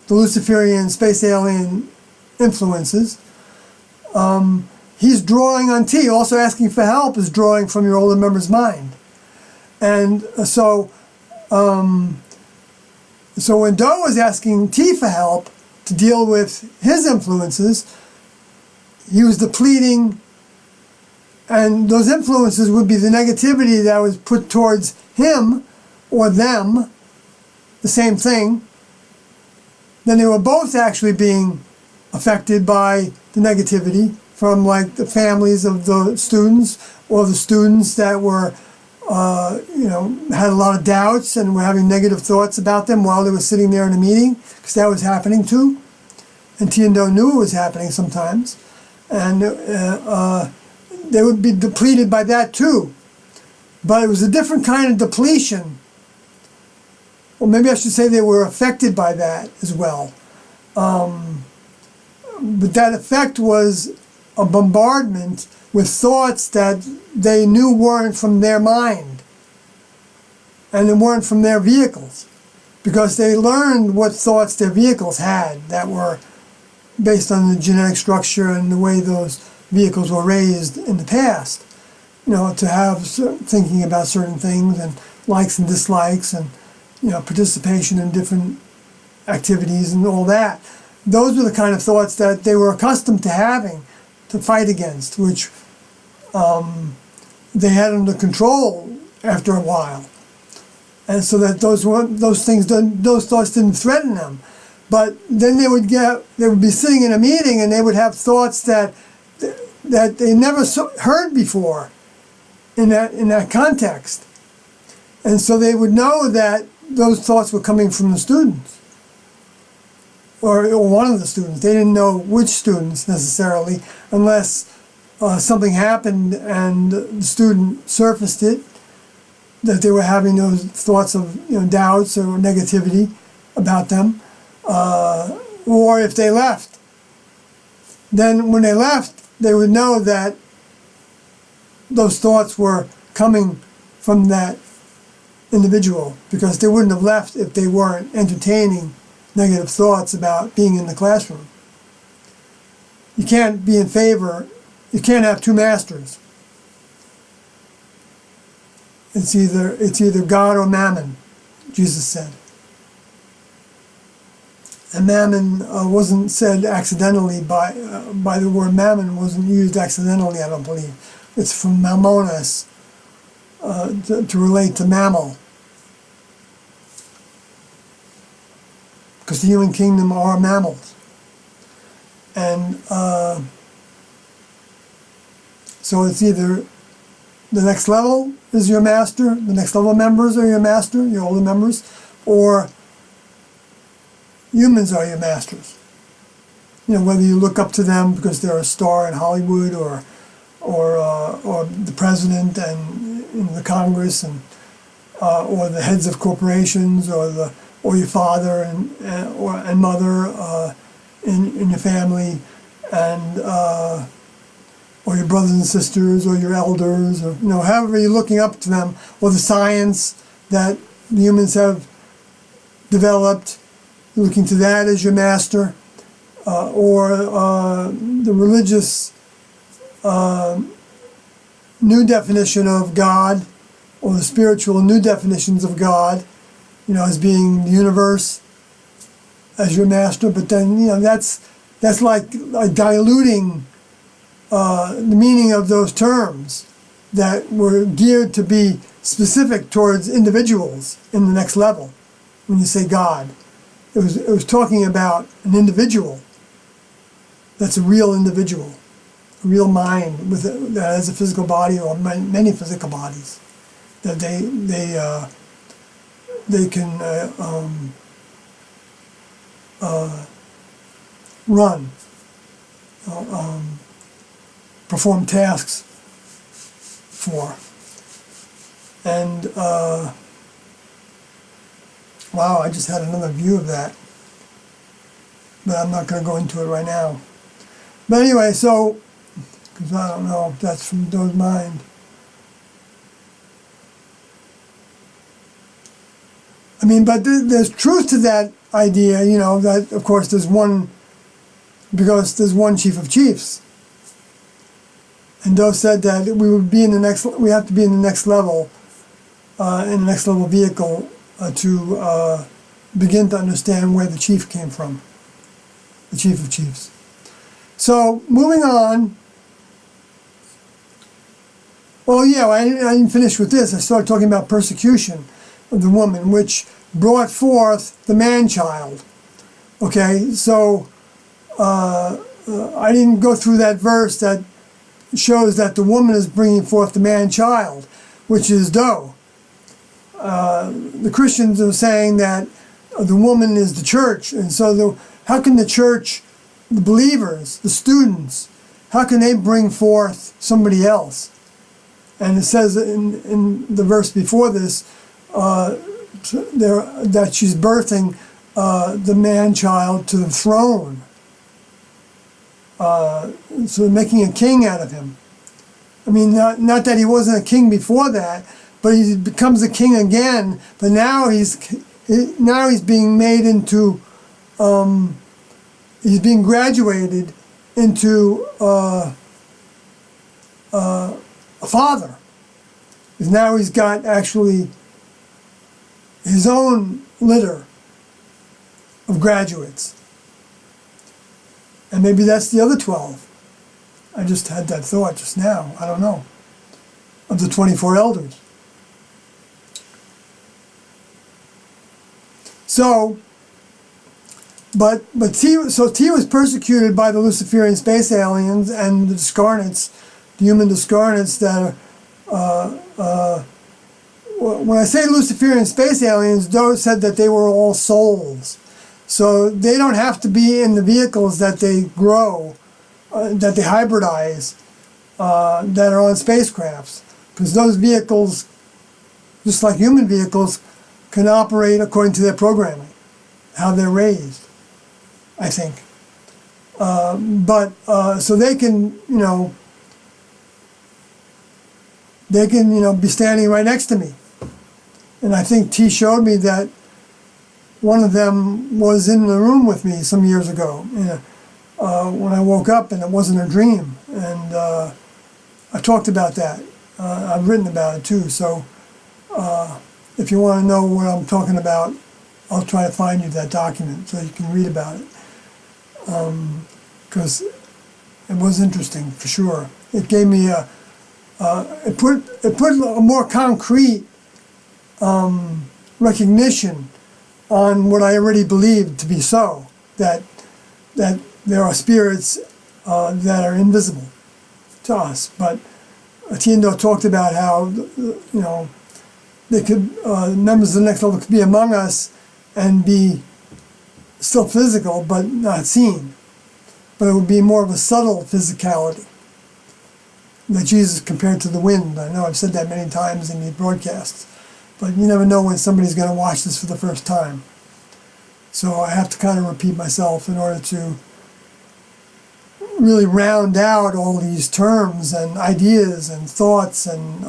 the Luciferian space alien influences, he's drawing on T. Also asking for help is drawing from your older member's mind. And so when Doe was asking T for help to deal with his influences, he was depleting, and those influences would be the negativity that was put towards him or them, the same thing. Then they were both actually being affected by the negativity from like the families of the students, or the students that were had a lot of doubts and were having negative thoughts about them while they were sitting there in a meeting, because that was happening too. And T and Doe knew it was happening sometimes. And they would be depleted by that too. But it was a different kind of depletion. Or maybe I should say they were affected by that as well. But that effect was a bombardment with thoughts that they knew weren't from their mind, and they weren't from their vehicles, because they learned what thoughts their vehicles had that were based on the genetic structure and the way those vehicles were raised in the past. To have thinking about certain things and likes and dislikes, and participation in different activities and all that. Those were the kind of thoughts that they were accustomed to having to fight against, which they had under control after a while, and so that those thoughts didn't threaten them. But then they would be sitting in a meeting, and they would have thoughts that they never heard before in that context, and so they would know that those thoughts were coming from the students, or one of the students. They didn't know which students necessarily, unless something happened and the student surfaced it, that they were having those thoughts of doubts or negativity about them, or if they left. Then when they left, they would know that those thoughts were coming from that individual, because they wouldn't have left if they weren't entertaining negative thoughts about being in the classroom. You can't be in favor, you can't have two masters. It's either God or Mammon, Jesus said. And Mammon wasn't said accidentally by the word Mammon wasn't used accidentally, I don't believe. It's from Mammonas, to relate to mammal. Because the human kingdom are mammals. And so it's either the next level is your master, the next level members are your master, your older members, or humans are your masters. You know, whether you look up to them because they're a star in Hollywood, or the president and the Congress, and or the heads of corporations, or your father and mother in your family, and or your brothers and sisters, or your elders, or however you're looking up to them, or the science that the humans have developed, you're looking to that as your master, or the religious new definition of God, or the spiritual new definitions of God, as being the universe as your master. But then that's like diluting the meaning of those terms that were geared to be specific towards individuals in the next level. When you say God, it was talking about an individual. That's a real individual, a real mind that has a physical body, or many physical bodies, that they can run, perform tasks for. And wow, I just had another view of that, but I'm not going to go into it right now. But anyway, so, because I don't know if that's from Doe's mind. I mean, but there's truth to that idea, that of course there's one chief of chiefs. And Doe said that we have to be in the next level, in the next level vehicle, to begin to understand where the chief came from, the chief of chiefs. So moving on. Well, yeah, I didn't finish with this. I started talking about persecution of the woman, which brought forth the man-child. Okay, so I didn't go through that verse that shows that the woman is bringing forth the man-child, which is Doe. The Christians are saying that the woman is the church, and so how can the church, the believers, the students, how can they bring forth somebody else? And it says in the verse before this that she's birthing the man-child to the throne. So making a king out of him. I mean, not that he wasn't a king before that, but he becomes a king again. But now he's being made into, he's being graduated into a father. Because now he's got actually his own litter of graduates. And maybe that's the other 12. I just had that thought just now. I don't know. Of the 24 elders. So, but T was persecuted by the Luciferian space aliens and the discarnates, the human discarnates that are, when I say Luciferian space aliens, Doe said that they were all souls. So they don't have to be in the vehicles that they grow, that they hybridize, that are on spacecrafts. Because those vehicles, just like human vehicles, can operate according to their programming, how they're raised, I think. So they can, be standing right next to me. And I think T showed me that one of them was in the room with me some years ago, when I woke up, and it wasn't a dream. And I talked about that. I've written about it too. So if you want to know what I'm talking about, I'll try to find you that document so you can read about it. Because it was interesting for sure. It gave me it put a more concrete recognition on what I already believed to be so, that there are spirits that are invisible to us. But Tiendo talked about how, they could, members of the next level could be among us and be still physical, but not seen. But it would be more of a subtle physicality that Jesus compared to the wind. I know I've said that many times in the broadcasts, but you never know when somebody's going to watch this for the first time. So I have to kind of repeat myself in order to really round out all these terms and ideas and thoughts and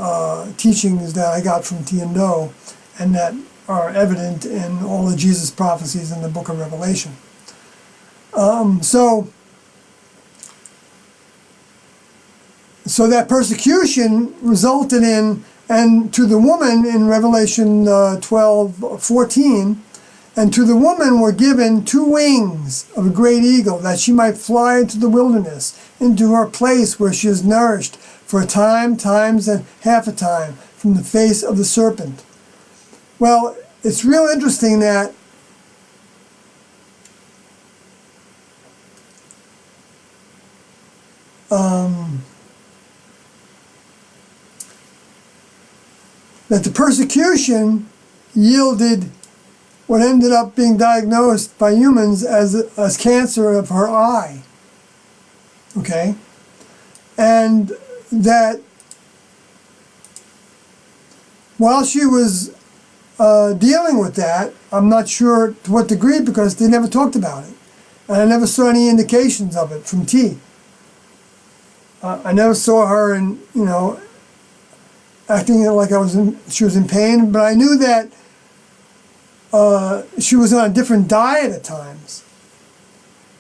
teachings that I got from Tiendo and that are evident in all the Jesus prophecies in the book of Revelation. So that persecution resulted in, and to the woman in Revelation 12:14, and to the woman were given 2 wings of a great eagle, that she might fly into the wilderness, into her place where she is nourished for a time, times, and half a time, from the face of the serpent. Well, it's real interesting that that the persecution yielded what ended up being diagnosed by humans as cancer of her eye. Okay? And that while she was dealing with that, I'm not sure to what degree because they never talked about it. And I never saw any indications of it from T. I never saw her acting like she was in pain, but I knew that she was on a different diet at times.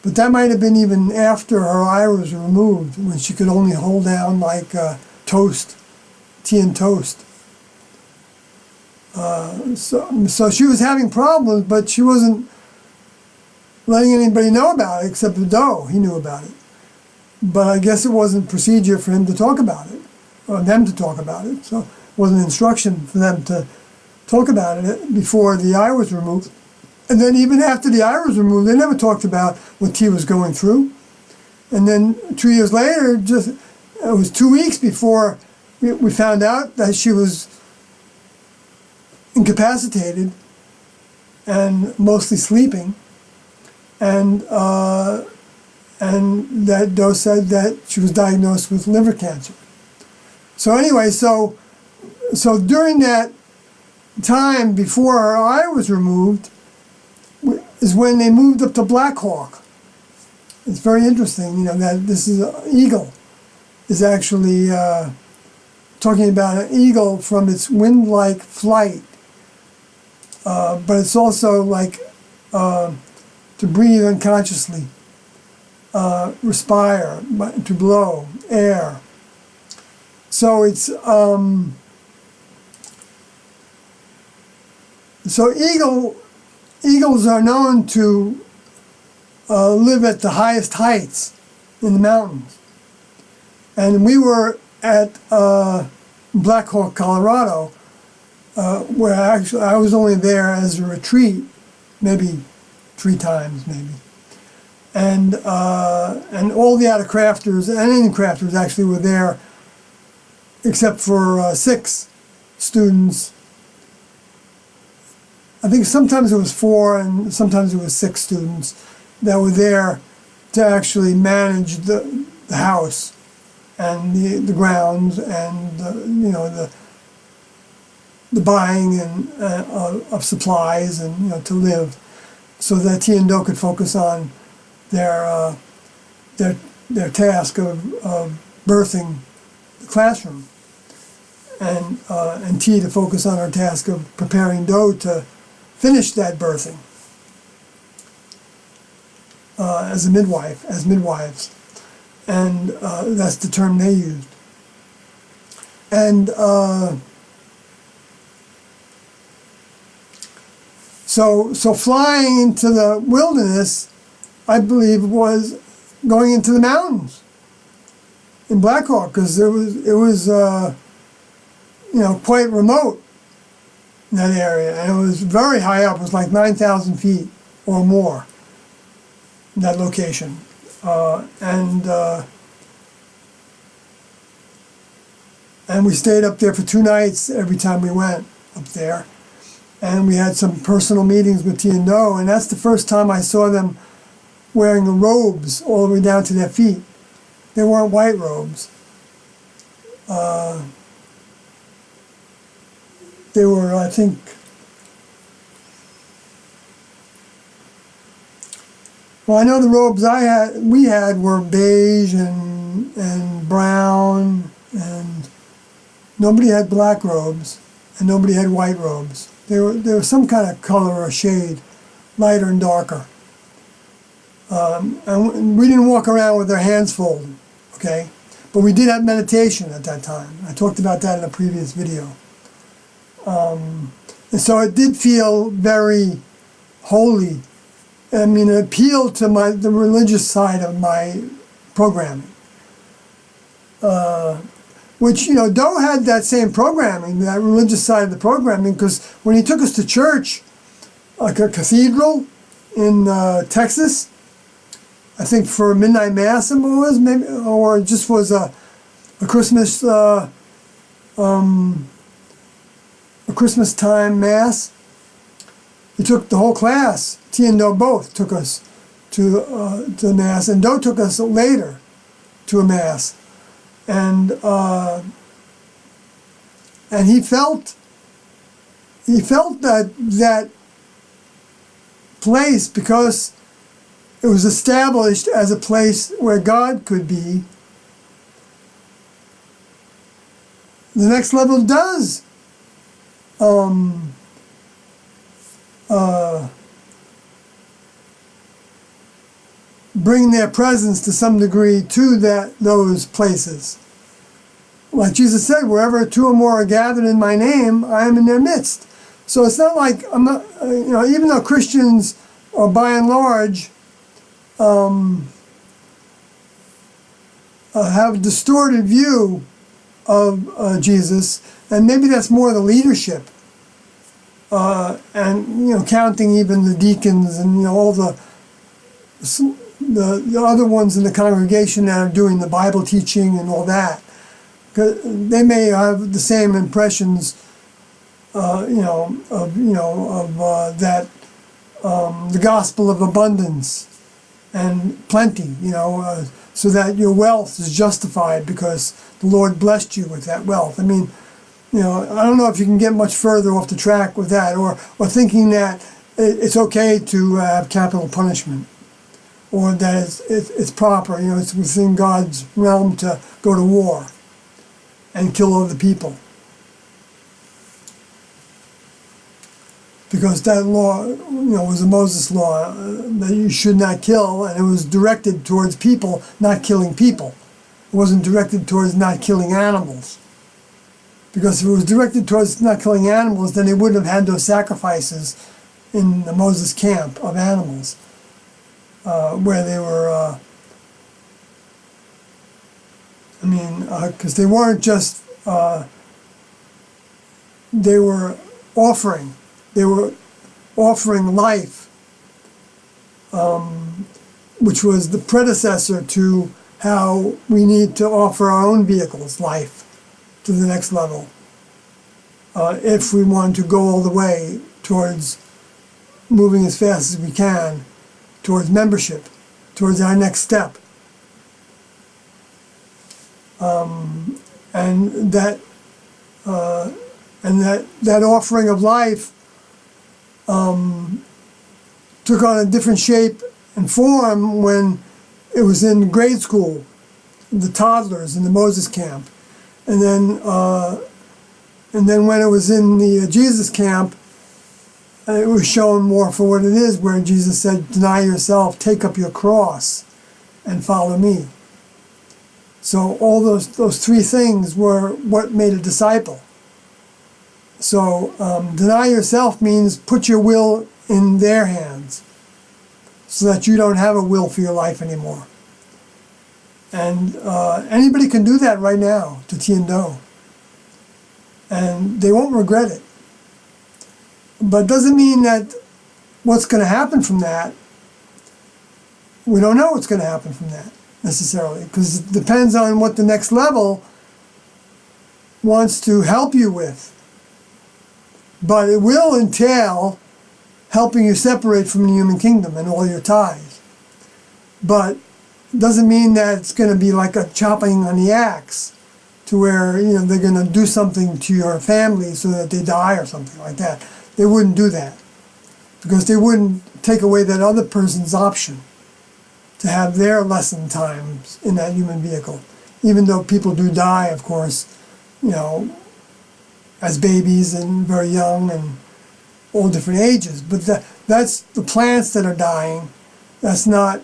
But that might have been even after her eye was removed, when she could only hold down like toast, tea and toast. So she was having problems, but she wasn't letting anybody know about it except Doe. He knew about it. But I guess it wasn't procedure for him to talk about it, or them to talk about it. So it wasn't instruction for them to talk about it before the eye was removed. And then even after the eye was removed, they never talked about what T was going through. And then 2 years later, it was 2 weeks before we found out that she was incapacitated and mostly sleeping. And that Doe said that she was diagnosed with liver cancer. So anyway, so during that time before her eye was removed is when they moved up to Black Hawk. It's very interesting, that this is an eagle is actually talking about an eagle from its wind-like flight, but it's also like to breathe unconsciously, respire, to blow air. So it's so eagles are known to live at the highest heights in the mountains, and we were at Black Hawk, Colorado, where I was only there as a retreat, maybe 3 times, maybe. And all the out-of-crafters and in-crafters actually were there, except for 6 students. I think sometimes it was 4 and sometimes it was 6 students that were there to actually manage the house and the grounds and the buying and of supplies and to live, so that T and Do could focus on their task of birthing the classroom, and T to focus on her task of preparing Do to finish that birthing as midwives, and that's the term they used. And so flying into the wilderness, I believe, was going into the mountains in Black Hawk, because it was quite remote in that area, and it was very high up. It was like 9,000 feet or more in that location. And we stayed up there for 2 nights every time we went up there. And we had some personal meetings with T and Do, and that's the first time I saw them wearing the robes all the way down to their feet. They weren't white robes. They were, I think, well, I know the robes we had were beige and brown, and nobody had black robes, and nobody had white robes. They were some kind of color or shade, lighter and darker. And we didn't walk around with our hands folded, okay? But we did have meditation at that time. I talked about that in a previous video. And so it did feel very holy. I mean, it appealed to the religious side of my programming. Which, you know, Do had that same programming, that religious side of the programming, because when he took us to church, like a cathedral in Texas, I think for a midnight mass it was, maybe, or it just was a Christmas a Christmas time mass. He took the whole class. T and Do both took us to the mass, and Do took us later to a mass, and he felt that place, because it was established as a place where God could be. The next level does bring their presence to some degree to those places. Like Jesus said, wherever 2 or more are gathered in my name, I am in their midst. So it's not like I'm not, you know, even though Christians are by and large have a distorted view of Jesus, and maybe that's more the leadership, and you know, counting even the deacons and, you know, all the other ones in the congregation that are doing the Bible teaching and all that. 'Cause they may have the same impressions, that the gospel of abundance and plenty, so that your wealth is justified because the Lord blessed you with that wealth. I mean, I don't know if you can get much further off the track with that, or thinking that it's okay to have capital punishment, or that it's proper, it's within God's realm to go to war and kill other people. Because that law, was a Moses law, that you should not kill, and it was directed towards people, not killing people. It wasn't directed towards not killing animals. Because if it was directed towards not killing animals, then they wouldn't have had those sacrifices in the Moses camp of animals, where they were, because they weren't just, they were offering life, which was the predecessor to how we need to offer our own vehicles life to the next level, if we want to go all the way towards moving as fast as we can towards membership, towards our next step. And that offering of life took on a different shape and form when it was in grade school, the toddlers in the Moses camp, and then when it was in the Jesus camp, it was shown more for what it is, where Jesus said, "Deny yourself, take up your cross, and follow me." So all those three things were what made a disciple. So deny yourself means put your will in their hands, so that you don't have a will for your life anymore. And anybody can do that right now to T and Do, and they won't regret it. But it doesn't mean that what's going to happen from that we don't know what's going to happen from that necessarily, because it depends on what the next level wants to help you with. But it will entail helping you separate from the human kingdom and all your ties. But it doesn't mean that it's going to be like a chopping on the axe, to where, you know, they're going to do something to your family so that they die or something like that. They wouldn't do that, because they wouldn't take away that other person's option to have their lesson times in that human vehicle. Even though people do die, of course, you know, as babies and very young and all different ages. But that's the plants that are dying. That's not,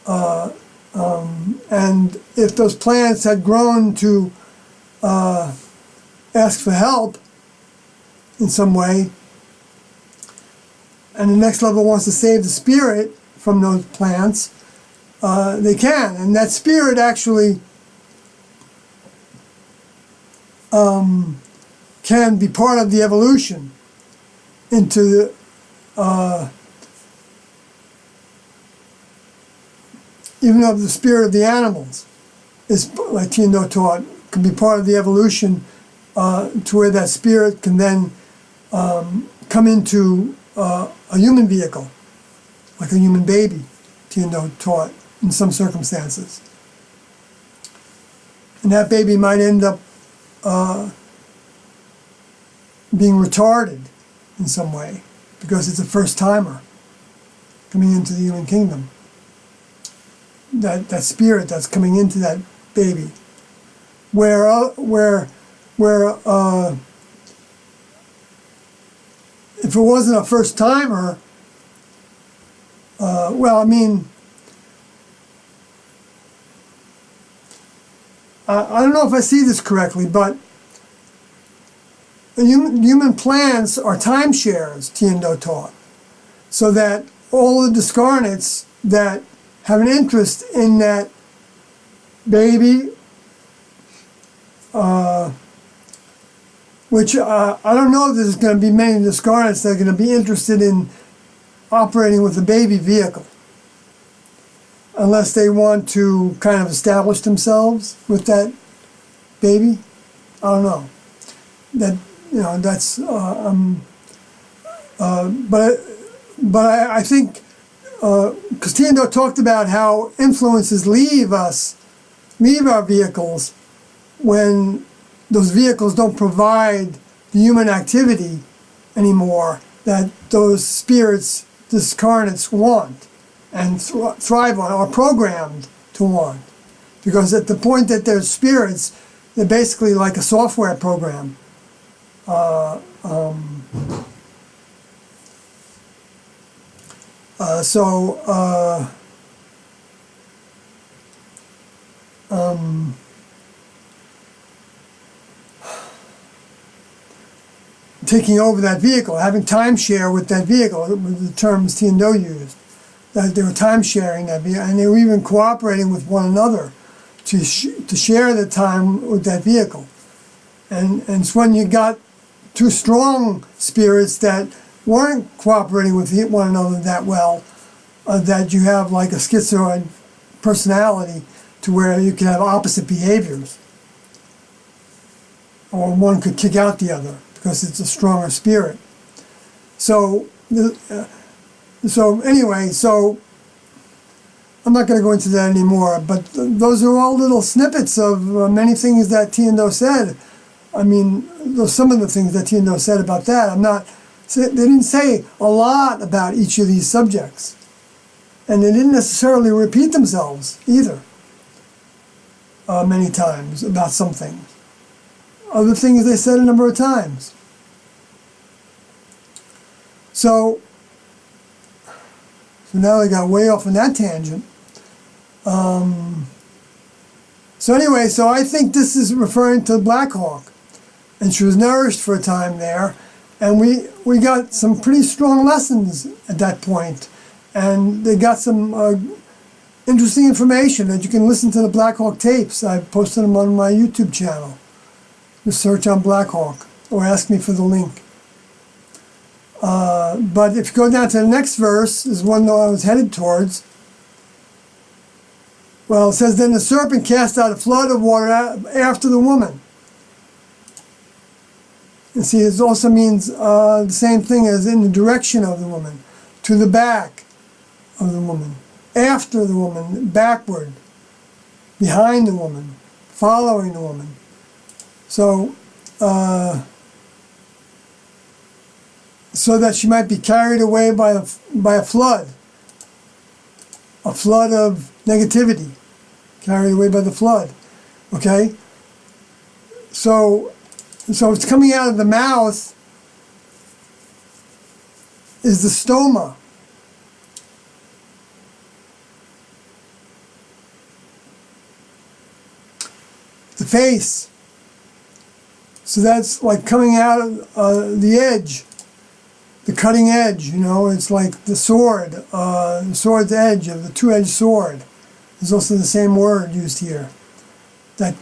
and if those plants had grown to ask for help in some way, and the next level wants to save the spirit from those plants, they can. And that spirit actually can be part of the evolution into even of the spirit of the animals, is, like Tiendo taught, can be part of the evolution to where that spirit can then come into a human vehicle, like a human baby, Tiendo taught, in some circumstances. And that baby might end up being retarded in some way, because it's a first-timer coming into the human kingdom. That spirit that's coming into that baby, where if it wasn't a first-timer, well, I mean, I don't know if I see this correctly, but human plants are timeshares, Tiendo taught, so that all the discarnates that have an interest in that baby, which I don't know if there's going to be many discarnates that are going to be interested in operating with a baby vehicle, unless they want to kind of establish themselves with that baby. I don't know. That, you know, that's but I think because Tiendo talked about how influences leave our vehicles when those vehicles don't provide the human activity anymore that those spirits, discarnates, want and thrive on, or programmed to want. Because at the point that they're spirits, they're basically like a software program. Taking over that vehicle, having timeshare with that vehicle, the terms Tiendo used, that they were time-sharing that vehicle, and they were even cooperating with one another to share the time with that vehicle. And it's when you got two strong spirits that weren't cooperating with one another that well, that you have like a schizoid personality, to where you can have opposite behaviors, or one could kick out the other because it's a stronger spirit. So anyway, I'm not going to go into that anymore, but those are all little snippets of many things that Tiendo said. I mean, some of the things that Tiendo said about that. They didn't say a lot about each of these subjects. And they didn't necessarily repeat themselves either many times about some things. Other things they said a number of times. So now they got way off on that tangent. So anyway, so I think this is referring to Black Hawk. And she was nourished for a time there. And we got some pretty strong lessons at that point. And they got some interesting information that you can listen to the Black Hawk tapes. I posted them on my YouTube channel. Just search on Black Hawk or ask me for the link. But if you go down to the next verse, is one that I was headed towards. Well, it says, then the serpent cast out a flood of water after the woman. And see, it also means the same thing as in the direction of the woman, to the back of the woman, after the woman, backward, behind the woman, following the woman. So, so that she might be carried away by a flood of negativity, carried away by the flood. Okay? So it's coming out of the mouth is the stoma. The face. So that's like coming out of the edge, the cutting edge, you know, it's like the sword's edge of the two-edged sword. There's also the same word used here that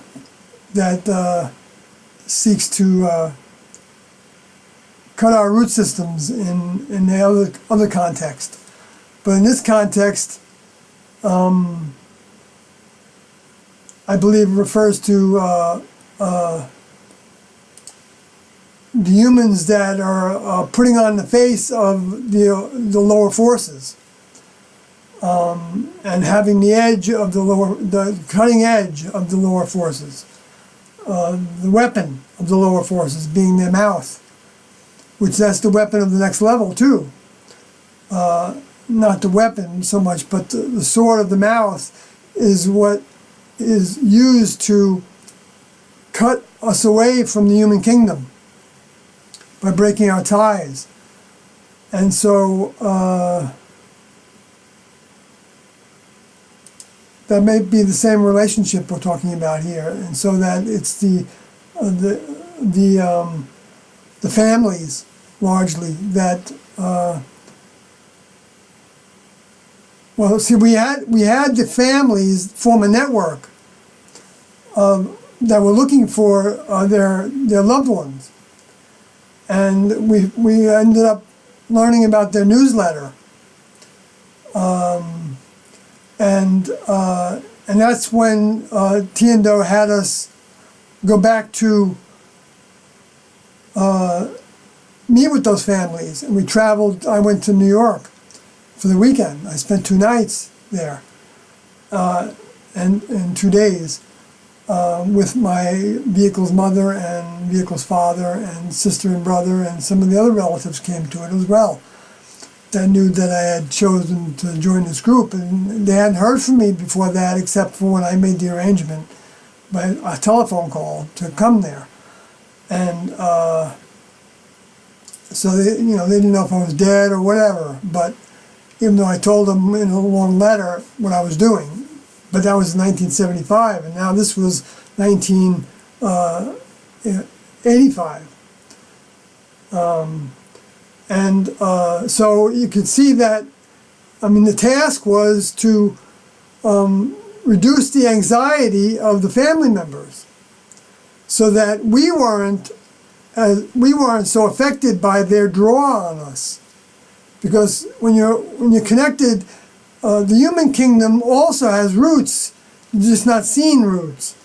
seeks to cut our root systems in the other context. But in this context, I believe it refers to the humans that are putting on the face of the lower forces, and having the edge of the cutting edge of the lower forces, the weapon of the lower forces being their mouth, which that's the weapon of the next level too. Not the weapon so much, but the sword of the mouth is what is used to cut us away from the human kingdom by breaking our ties. And so that may be the same relationship we're talking about here, and so that it's the families largely that well, see, we had the families form a network that were looking for their loved ones, and we ended up learning about their newsletter, and that's when Tiendo had us go back to meet with those families, and we traveled. I went to New York for the weekend. I spent 2 nights there, and 2 days with my vehicle's mother and vehicle's father and sister and brother, and some of the other relatives came to it as well that knew that I had chosen to join this group, and they hadn't heard from me before that, except for when I made the arrangement by a telephone call to come there. And so they didn't know if I was dead or whatever, but even though I told them in a long letter what I was doing, but that was 1975, and now this was 1985. So you could see that, I mean, the task was to reduce the anxiety of the family members so that we weren't so affected by their draw on us. Because when you're connected, the human kingdom also has roots, just not seen roots,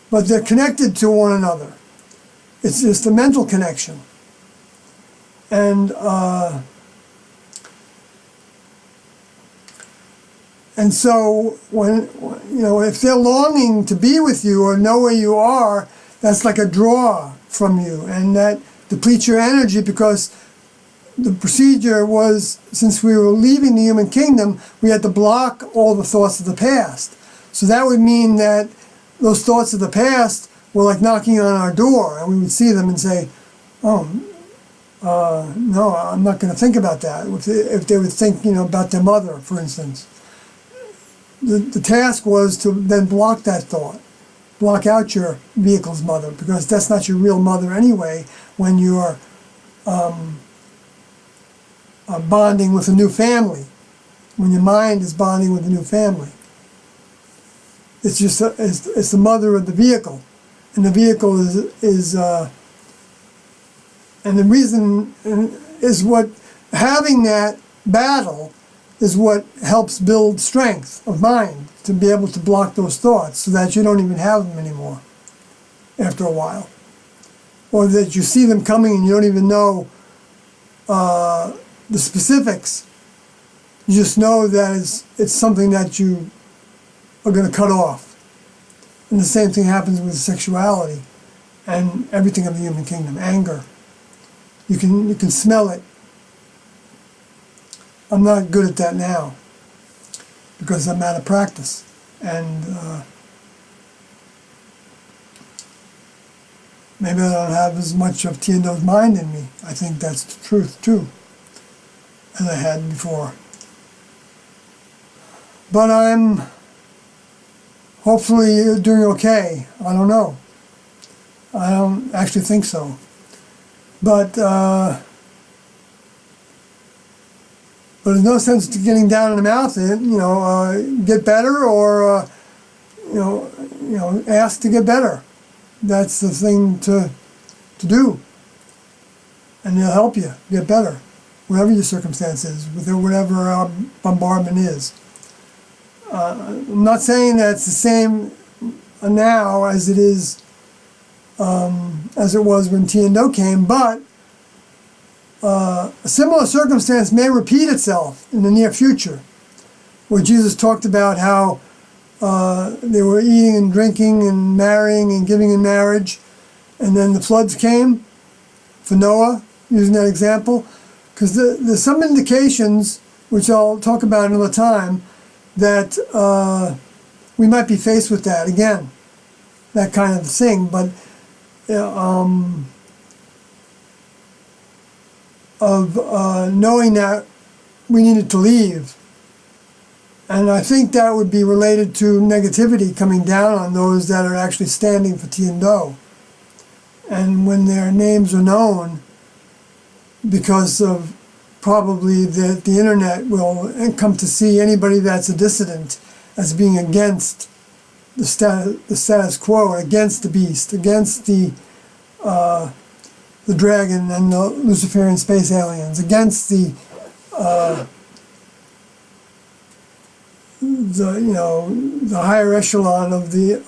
but they're connected to one another. It's just a mental connection. And so when if they're longing to be with you or know where you are, that's like a draw from you, and that depletes your energy, because the procedure was, since we were leaving the human kingdom, we had to block all the thoughts of the past. So that would mean that those thoughts of the past were like knocking on our door, and we would see them and say, oh, no, I'm not going to think about that. If they would think, about their mother, for instance. The task was to then block that thought. Block out your vehicle's mother, because that's not your real mother anyway when you're bonding with a new family, when your mind is bonding with a new family. It's just it's the mother of the vehicle, and the vehicle is and the reason is what having that battle is what helps build strength of mind to be able to block those thoughts so that you don't even have them anymore after a while. Or that you see them coming and you don't even know the specifics. You just know that it's something that you are going to cut off. And the same thing happens with sexuality and everything of the human kingdom. Anger. You can smell it. I'm not good at that now because I'm out of practice. And maybe I don't have as much of Tiendo's mind in me. I think that's the truth too, as I had before. But I'm hopefully doing okay. I don't know. I don't actually think so. But there's no sense to getting down in the mouth. Get better, or ask to get better. That's the thing to do, and they'll help you get better, whatever your circumstance is, whatever bombardment is. I'm not saying that it's the same now as it is, as it was when Tiendo came, but a similar circumstance may repeat itself in the near future, where Jesus talked about how they were eating and drinking and marrying and giving in marriage, and then the floods came for Noah, using that example, because there's some indications, which I'll talk about another time, that we might be faced with that again, that kind of thing, but knowing that we needed to leave. And I think that would be related to negativity coming down on those that are actually standing for Tiendo. And when their names are known, because of probably the internet will come to see anybody that's a dissident as being against the status quo, against the beast, against the dragon and the Luciferian space aliens, against the higher echelon of the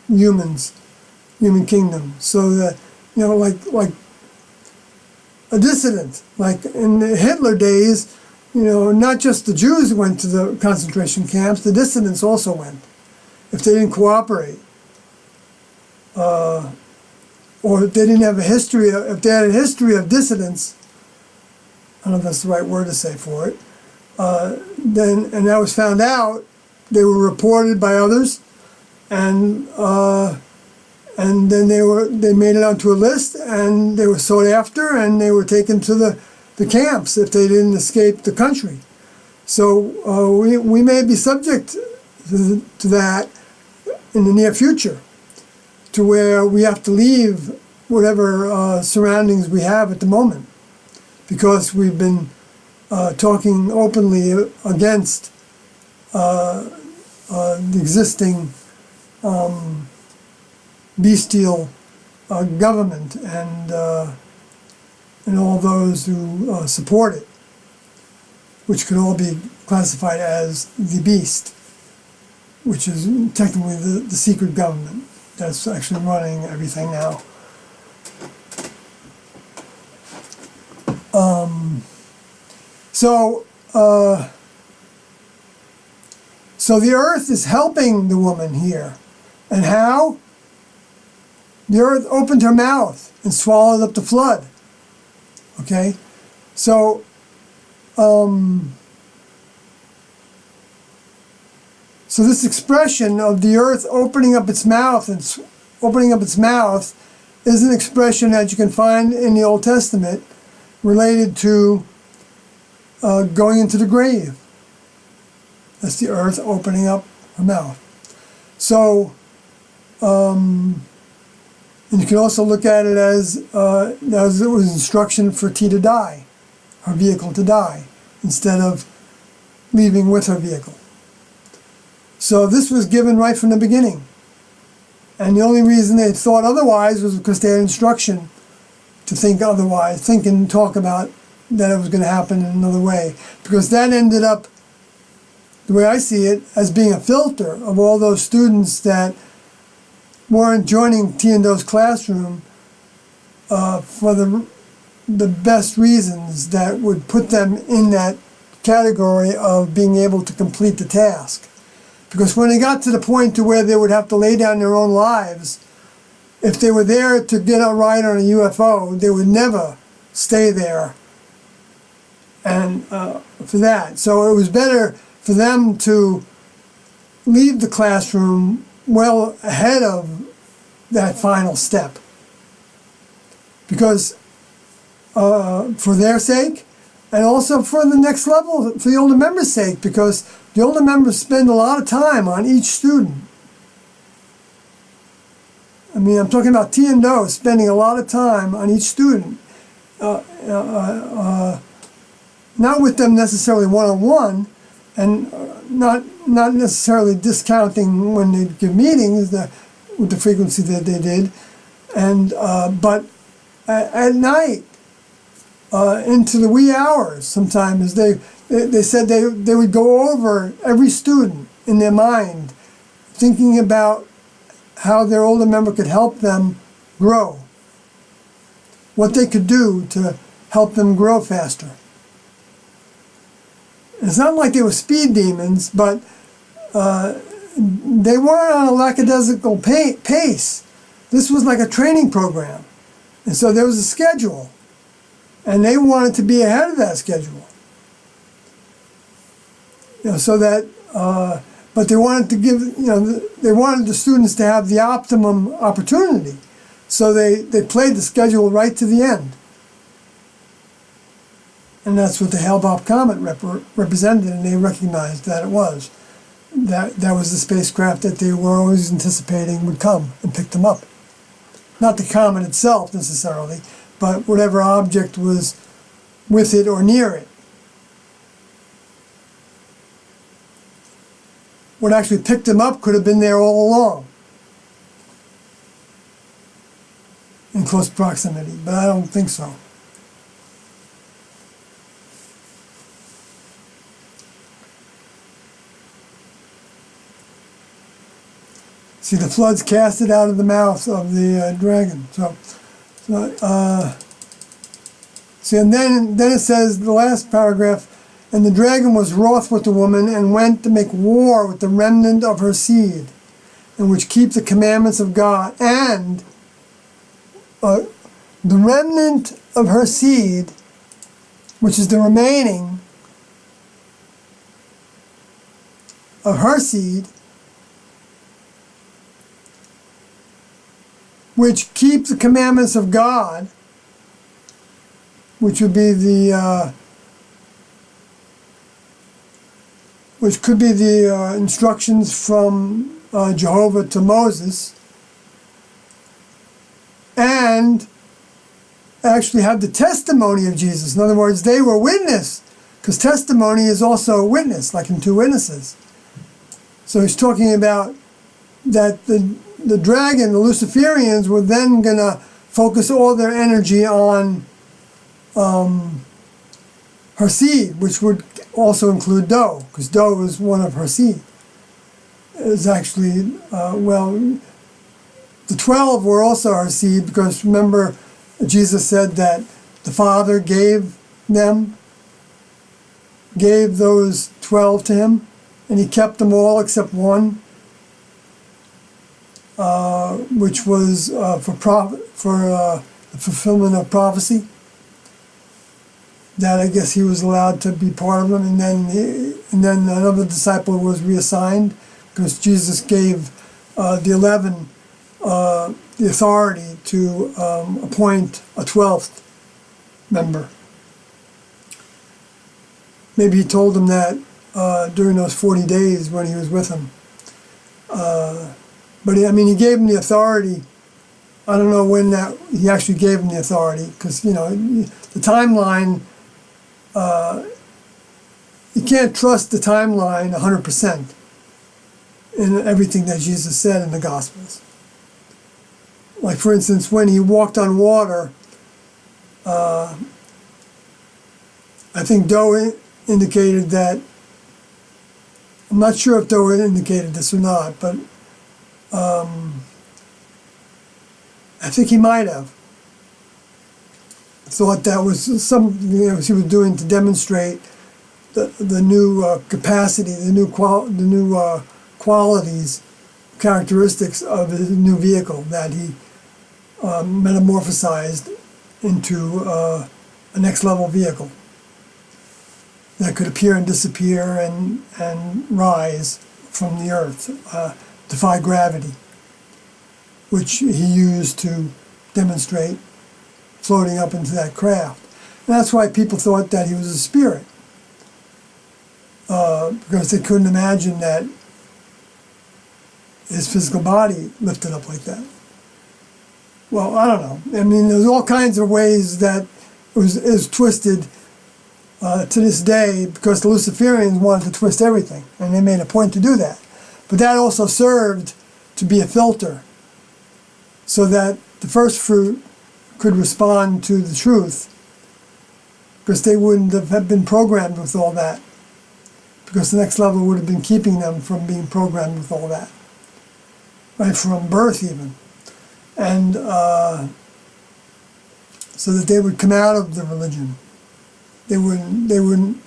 human kingdom. So that like a dissident, like in the Hitler days, not just the Jews went to the concentration camps, the dissidents also went, if they didn't cooperate. Or if they didn't have if they had a history of dissidents, I don't know if that's the right word to say for it, and that was found out, they were reported by others, and then they made it onto a list, and they were sought after, and they were taken to the camps if they didn't escape the country. So we may be subject to that in the near future, to where we have to leave whatever surroundings we have at the moment, because we've been talking openly against the existing bestial government and all those who support it, which could all be classified as the beast, which is technically the secret government that's actually running everything now. So the earth is helping the woman here. And how? The earth opened her mouth and swallowed up the flood. Okay? So this expression of the earth opening up its mouth is an expression that you can find in the Old Testament related to going into the grave. That's the earth opening up her mouth. So, and you can also look at it as it was instruction for T to die, her vehicle to die, instead of leaving with her vehicle. So this was given right from the beginning. And the only reason they thought otherwise was because they had instruction to think otherwise, think and talk about that it was going to happen in another way, because that ended up, the way I see it, as being a filter of all those students that weren't joining T&Do's classroom for the best reasons that would put them in that category of being able to complete the task. Because when they got to the point to where they would have to lay down their own lives, if they were there to get a ride on a UFO, they would never stay there and for that. So it was better for them to leave the classroom well ahead of that final step. Because for their sake, and also for the next level, for the older members' sake, because the older members spend a lot of time on each student. I mean, I'm talking about T&Do spending a lot of time on each student. Not with them necessarily one-on-one, and not necessarily discounting when they give meetings with the frequency that they did, and but at night, into the wee hours, sometimes they said they would go over every student in their mind, thinking about how their older member could help them grow, what they could do to help them grow faster. It's not like they were speed demons, but they weren't on a lackadaisical pace. This was like a training program. And so there was a schedule. And they wanted to be ahead of that schedule. So that, but they wanted to give, they wanted the students to have the optimum opportunity. So they played the schedule right to the end. And that's what the Hale-Bopp comet represented, and they recognized that it was. That was the spacecraft that they were always anticipating would come and pick them up. Not the comet itself necessarily, but whatever object was with it or near it. What actually picked them up could have been there all along, in close proximity, but I don't think so. See, the floods cast it out of the mouth of the dragon. See, and then it says, the last paragraph, and the dragon was wroth with the woman and went to make war with the remnant of her seed, and which keep the commandments of God. And the remnant of her seed, which is the remaining of her seed, which keep the commandments of God, which would be the, which could be the instructions from Jehovah to Moses, and actually have the testimony of Jesus. In other words, they were witness, because testimony is also a witness, like in two witnesses. So he's talking about that the dragon, the Luciferians, were then going to focus all their energy on her seed, which would also include Do, because Do is one of her seed. It was actually, the 12 were also her seed, because remember, Jesus said that the Father gave those 12 to him, and he kept them all except one, which was for the fulfillment of prophecy. That I guess he was allowed to be part of them, and then another disciple was reassigned, because Jesus gave the 11 the authority to appoint a 12th member. Maybe he told them that during those 40 days when he was with them. But he gave them the authority. I don't know when that he actually gave them the authority, because the timeline. You can't trust the timeline 100% in everything that Jesus said in the Gospels. Like, for instance, when he walked on water, I think Doe indicated that, I'm not sure if Doe indicated this or not, but I think he might have thought that was something he was doing to demonstrate the new capacity, the new qualities, characteristics of his new vehicle that he metamorphosized into a next level vehicle that could appear and disappear and rise from the earth, defy gravity, which he used to demonstrate floating up into that craft. And that's why people thought that he was a spirit, because they couldn't imagine that his physical body lifted up like that. Well, I don't know. I mean, there's all kinds of ways that is twisted to this day, because the Luciferians wanted to twist everything, and they made a point to do that. But that also served to be a filter, so that the first fruit could respond to the truth, because they wouldn't have been programmed with all that, because the next level would have been keeping them from being programmed with all that, right from birth even. And so that they would come out of the religion. They wouldn't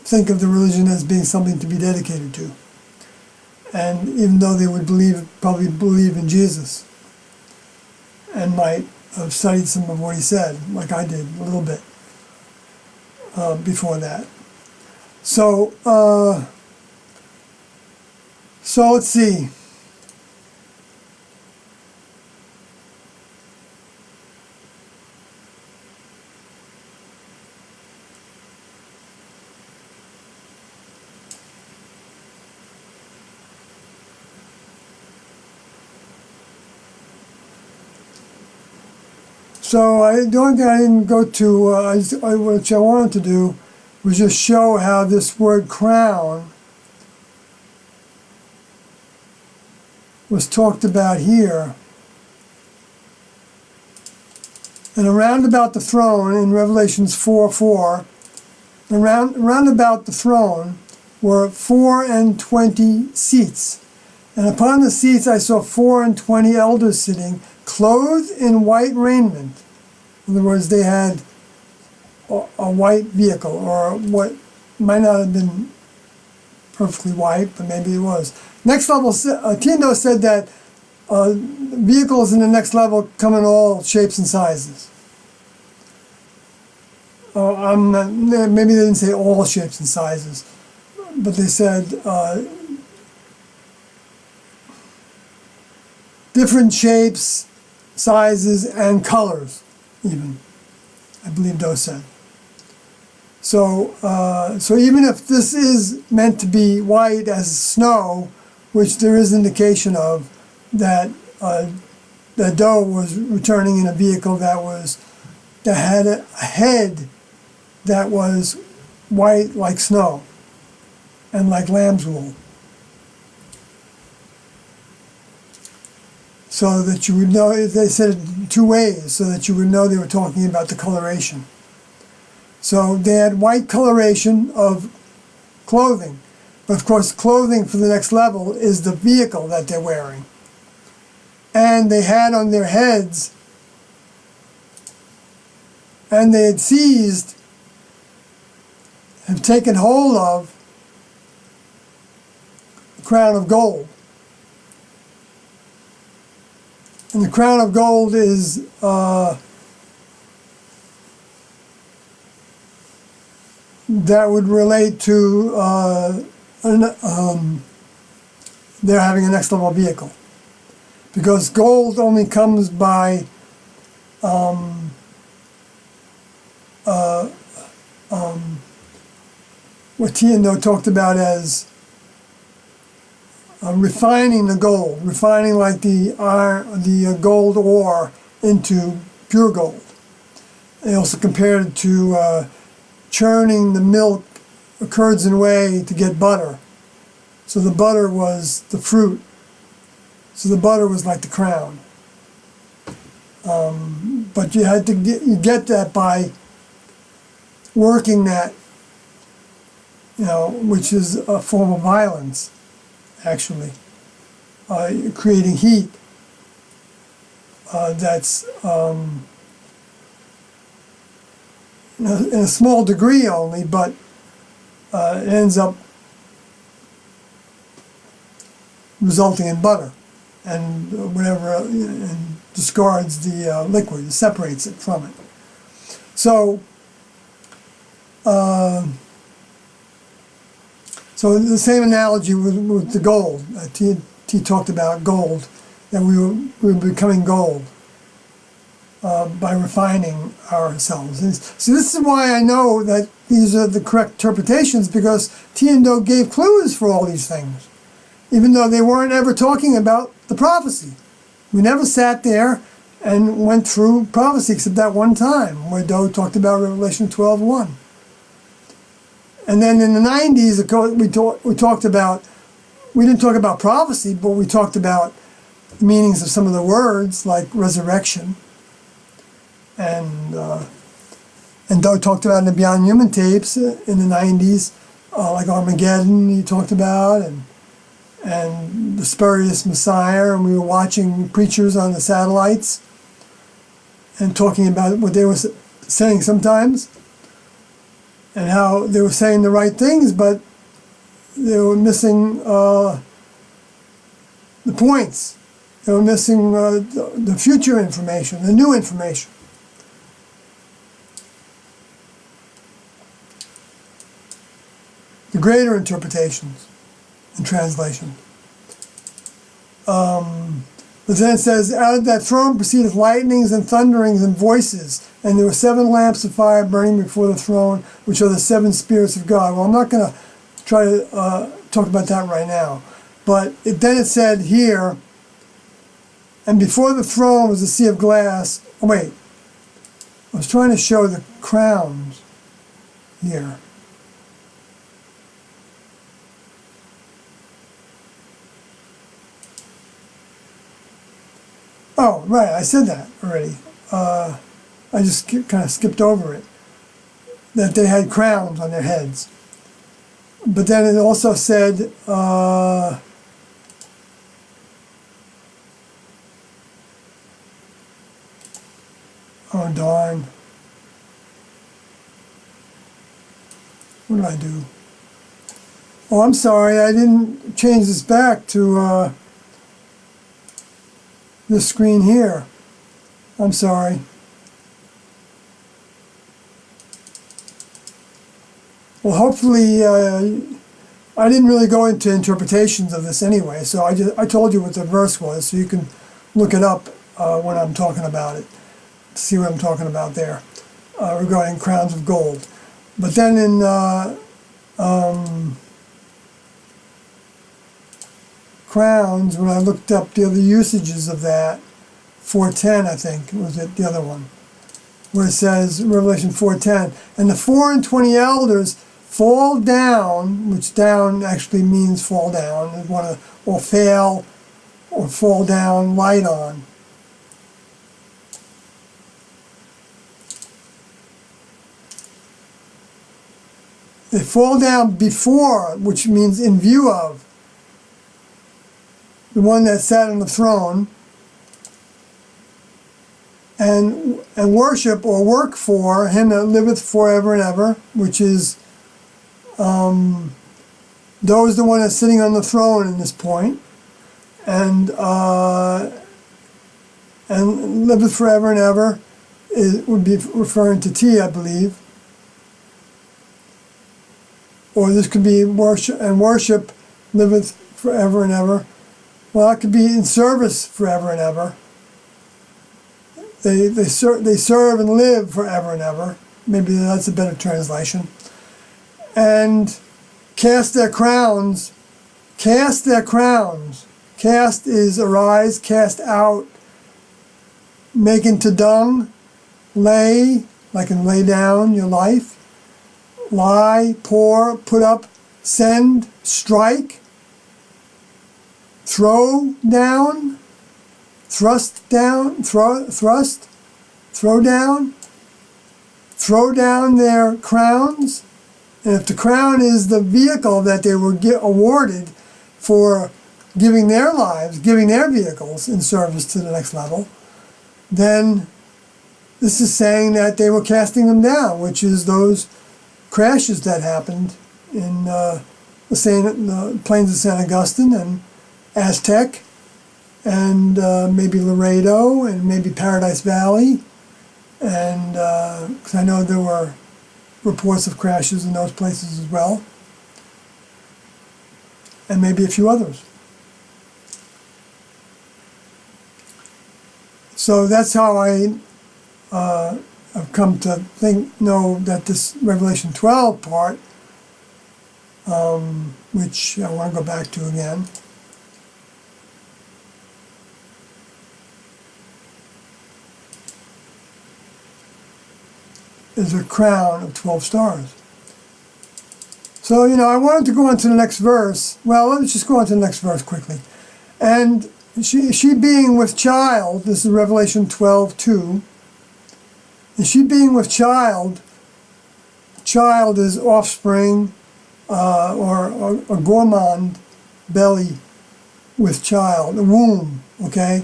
think of the religion as being something to be dedicated to. And even though they would probably believe in Jesus, and might have studied some of what he said, like I did a little bit before that. So let's see. So the only thing I didn't go to, which I wanted to do, was just show how this word crown was talked about here. And around about the throne in Revelations 4:4, around about the throne were 24 seats. And upon the seats I saw 24 elders sitting, clothed in white raiment. In other words, they had a white vehicle, or what might not have been perfectly white, but maybe it was. Next level, Tiendo said that vehicles in the next level come in all shapes and sizes. Maybe they didn't say all shapes and sizes, but they said different shapes, sizes, and colors, even, I believe Doe said. So even if this is meant to be white as snow, which there is indication of, that Doe was returning in a vehicle that had a head that was white like snow and like lamb's wool, so that you would know. They said it two ways, so that you would know they were talking about the coloration. So they had white coloration of clothing, but of course clothing for the next level is the vehicle that they're wearing. And they had on their heads, and they had seized, have taken hold of, the crown of gold. And the crown of gold is that would relate to they're having a next level vehicle, because gold only comes by what Tiendo talked about as refining the gold, refining like the gold ore into pure gold. They also compared it to churning the milk a curds and whey to get butter. So the butter was the fruit. So the butter was like the crown. But you had to get that by working that, which is a form of violence, actually, creating heat that's in a small degree only, but it ends up resulting in butter and whatever, and discards the liquid, separates it from it. So, so the same analogy with the gold. T talked about gold, that we were becoming gold by refining ourselves. And so this is why I know that these are the correct interpretations, because T and Do gave clues for all these things, even though they weren't ever talking about the prophecy. We never sat there and went through prophecy except that one time where Do talked about Revelation 12:1. And then in the 90s, we didn't talk about prophecy, but we talked about the meanings of some of the words, like resurrection. And Do talked about in the Beyond Human tapes in the 90s, like Armageddon he talked about, and the spurious Messiah, and we were watching preachers on the satellites and talking about what they were saying sometimes, and how they were saying the right things, but they were missing the points. They were missing the future information, the new information. The greater interpretations and translation. But then it says, out of that throne proceedeth lightnings and thunderings and voices, and there were 7 lamps of fire burning before the throne, which are the 7 spirits of God. Well, I'm not going to try to talk about that right now. But then it said here, and before the throne was a sea of glass. Oh, wait. I was trying to show the crowns here. Oh, right, I said that already. I just kind of skipped over it. That they had crowns on their heads. But then it also said, oh darn. What did I do? Oh, I'm sorry, I didn't change this back to this screen here. I'm sorry. Well, hopefully, I didn't really go into interpretations of this anyway, so I told you what the verse was, so you can look it up when I'm talking about it, to see what I'm talking about there, regarding crowns of gold. But then in crowns, when I looked up the other usages of that, 4:10, I think, was it the other one, where it says, Revelation 4:10, and the 24 elders fall down, which down actually means fall down, or fail, or fall down, light on. They fall down before, which means in view of, the one that sat on the throne, and worship or work for him that liveth forever and ever, which is those the one that's sitting on the throne in this point, and liveth forever and ever, would be referring to T, I believe. Or this could be worship, and worship liveth forever and ever. Well, it could be in service forever and ever. They serve and live forever and ever. Maybe that's a better translation. And cast their crowns. Cast their crowns. Cast is arise, cast out, make into dung, lay, like in lay down your life, lie, pour, put up, send, strike, throw down, thrust down, thrust, throw down, throw down their crowns, and if the crown is the vehicle that they were awarded for giving their lives, giving their vehicles in service to the next level, then this is saying that they were casting them down, which is those crashes that happened in the plains of San Augustine and Aztec, and maybe Laredo, and maybe Paradise Valley, and because I know there were reports of crashes in those places as well, and maybe a few others. So that's how I've come to know that this Revelation 12 part, which I want to go back to again, is a crown of 12 stars. So, I wanted to go on to the next verse. Well, let's just go on to the next verse quickly. And she being with child, this is Revelation 12:2, and she being with child is offspring, or a gourmand belly with child, a womb, okay?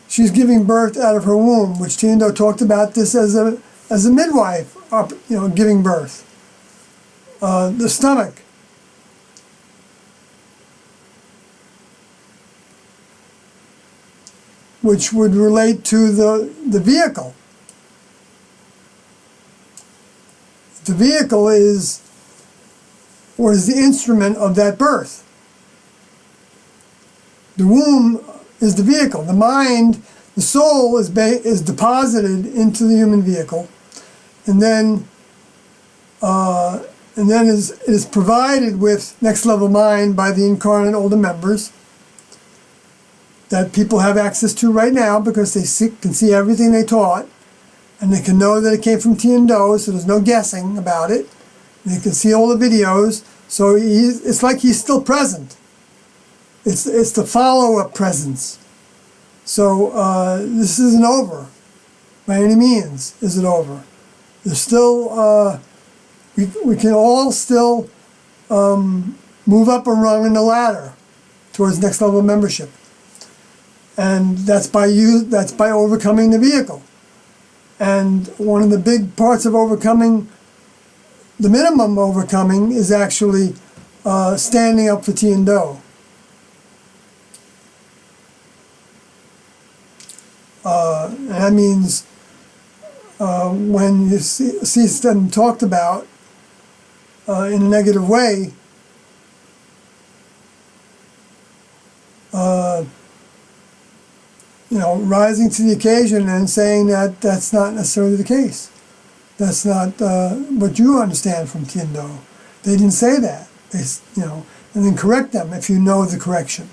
She's giving birth out of her womb, which Tiendo talked about this as a midwife, giving birth. The stomach. Which would relate to the vehicle. The vehicle is the instrument of that birth. The womb is the vehicle. The mind, the soul is deposited into the human vehicle, and then is provided with next level mind by the incarnate older members that people have access to right now, because they can see everything they taught, and they can know that it came from Tiendo, so there's no guessing about it. They can see all the videos, so it's like he's still present. It's the follow-up presence. So this isn't over by any means. Is it over? There's still we can all still move up a rung in the ladder towards next level membership, and that's by overcoming the vehicle. And one of the big parts of overcoming, the minimum overcoming, is actually standing up for Tiendo. And that means when you see them talked about in a negative way, rising to the occasion and saying that that's not necessarily the case. That's not what you understand from Tiendo. They didn't say that. And then correct them if you know the correction.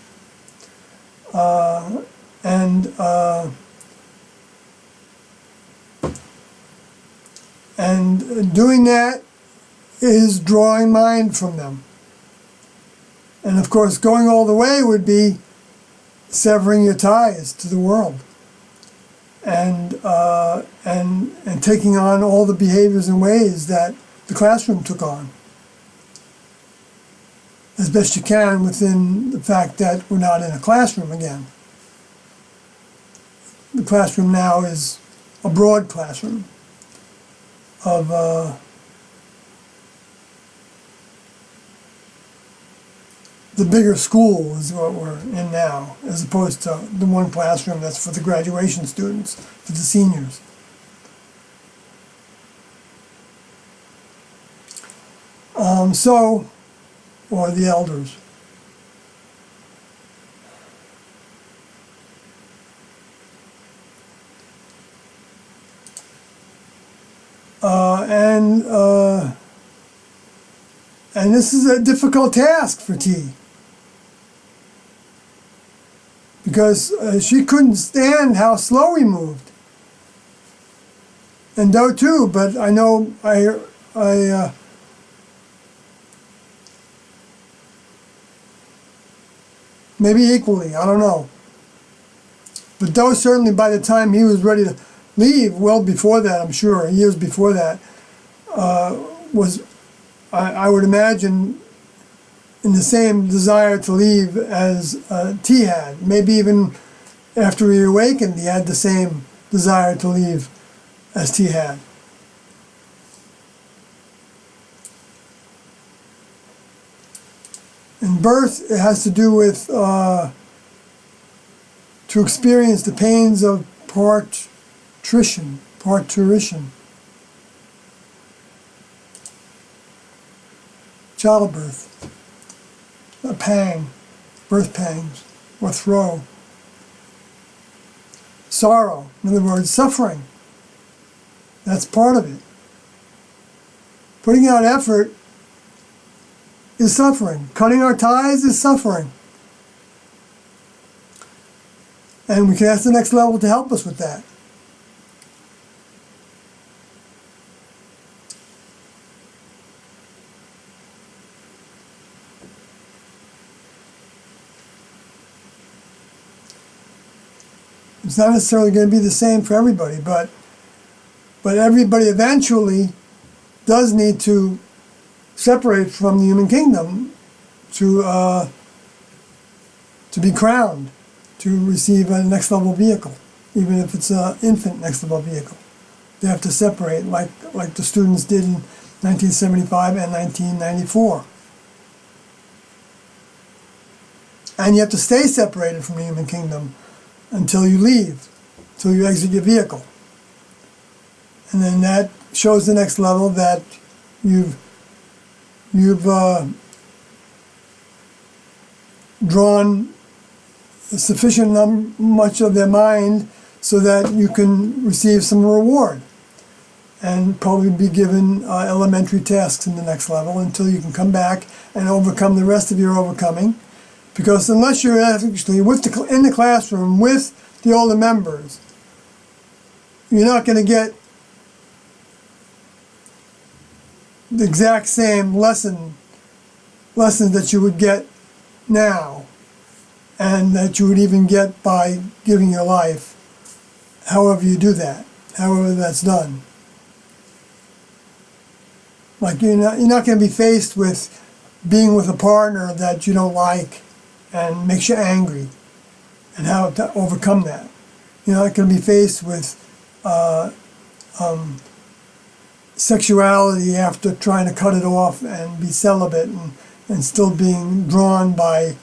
And doing that is drawing mind from them. And of course, going all the way would be severing your ties to the world, and taking on all the behaviors and ways that the classroom took on, as best you can within the fact that we're not in a classroom again. The classroom now is a broad classroom of the bigger school is what we're in now, as opposed to the one classroom that's for the graduation students, for the seniors. Or the elders. And this is a difficult task for T, because she couldn't stand how slow he moved, and Do too. But I know I maybe equally, I don't know. But Do certainly, by the time he was ready to leave, well before that, I'm sure, years before that, was, I would imagine, in the same desire to leave as T had. Maybe even after he awakened, he had the same desire to leave as T had. In birth, it has to do with to experience the pains of parturition, childbirth, a pang, birth pangs, or throe. Sorrow, in other words, suffering. That's part of it. Putting out effort is suffering. Cutting our ties is suffering. And we can ask the next level to help us with that. It's not necessarily going to be the same for everybody, but everybody eventually does need to separate from the human kingdom to be crowned, to receive a next level vehicle, even if it's an infant next level vehicle. They have to separate, like the students did in 1975 and 1994. And you have to stay separated from the human kingdom until you leave, until you exit your vehicle. And then that shows the next level that you've drawn sufficient much of their mind so that you can receive some reward and probably be given elementary tasks in the next level until you can come back and overcome the rest of your overcoming. Because unless you're actually in the classroom with the older members, you're not going to get the exact same lessons that you would get now, and that you would even get by giving your life, however you do that, however that's done. Like you're not going to be faced with being with a partner that you don't like and makes you angry, and how to overcome that. You're not going to be faced with sexuality after trying to cut it off and be celibate and still being drawn by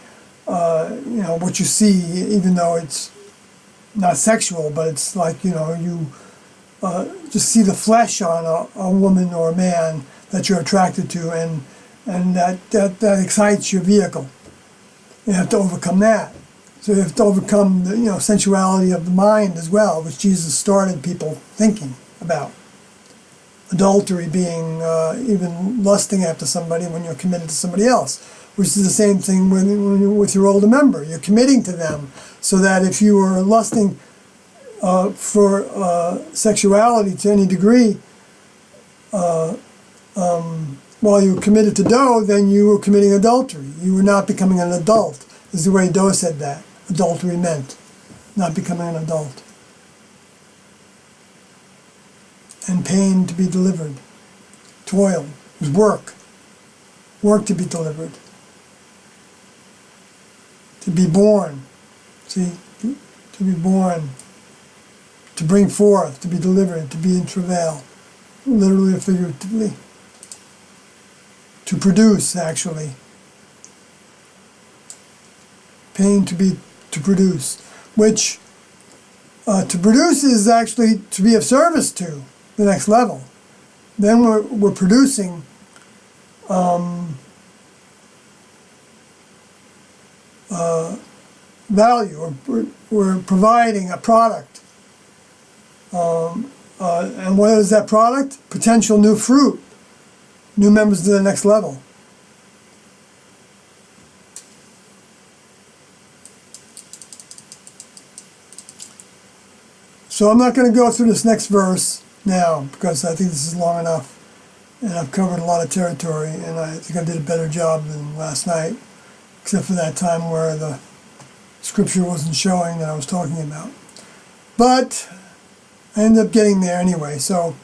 what you see, even though it's not sexual, but it's like you just see the flesh on a woman or a man that you're attracted to, and that excites your vehicle. You have to overcome that. So you have to overcome the sensuality of the mind as well, which Jesus started people thinking about. Adultery being even lusting after somebody when you're committed to somebody else, which is the same thing when you're with your older member. You're committing to them, so that if you are lusting for sexuality to any degree while you were committed to Doe, then you were committing adultery. You were not becoming an adult, is the way Doe said that. Adultery meant not becoming an adult. And pain to be delivered. Toil was work. Work to be delivered. To be born. See? To be born. To bring forth. To be delivered. To be in travail. Literally or figuratively. To produce, actually. Pain to produce. Which to produce is actually to be of service to the next level. Then we're producing value, or we're providing a product. And what is that product? Potential new fruit, new members to the next level. So I'm not going to go through this next verse now, because I think this is long enough, and I've covered a lot of territory, and I think I did a better job than last night, except for that time where the scripture wasn't showing that I was talking about. But I ended up getting there anyway, so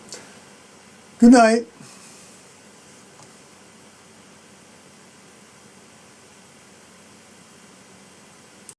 good night.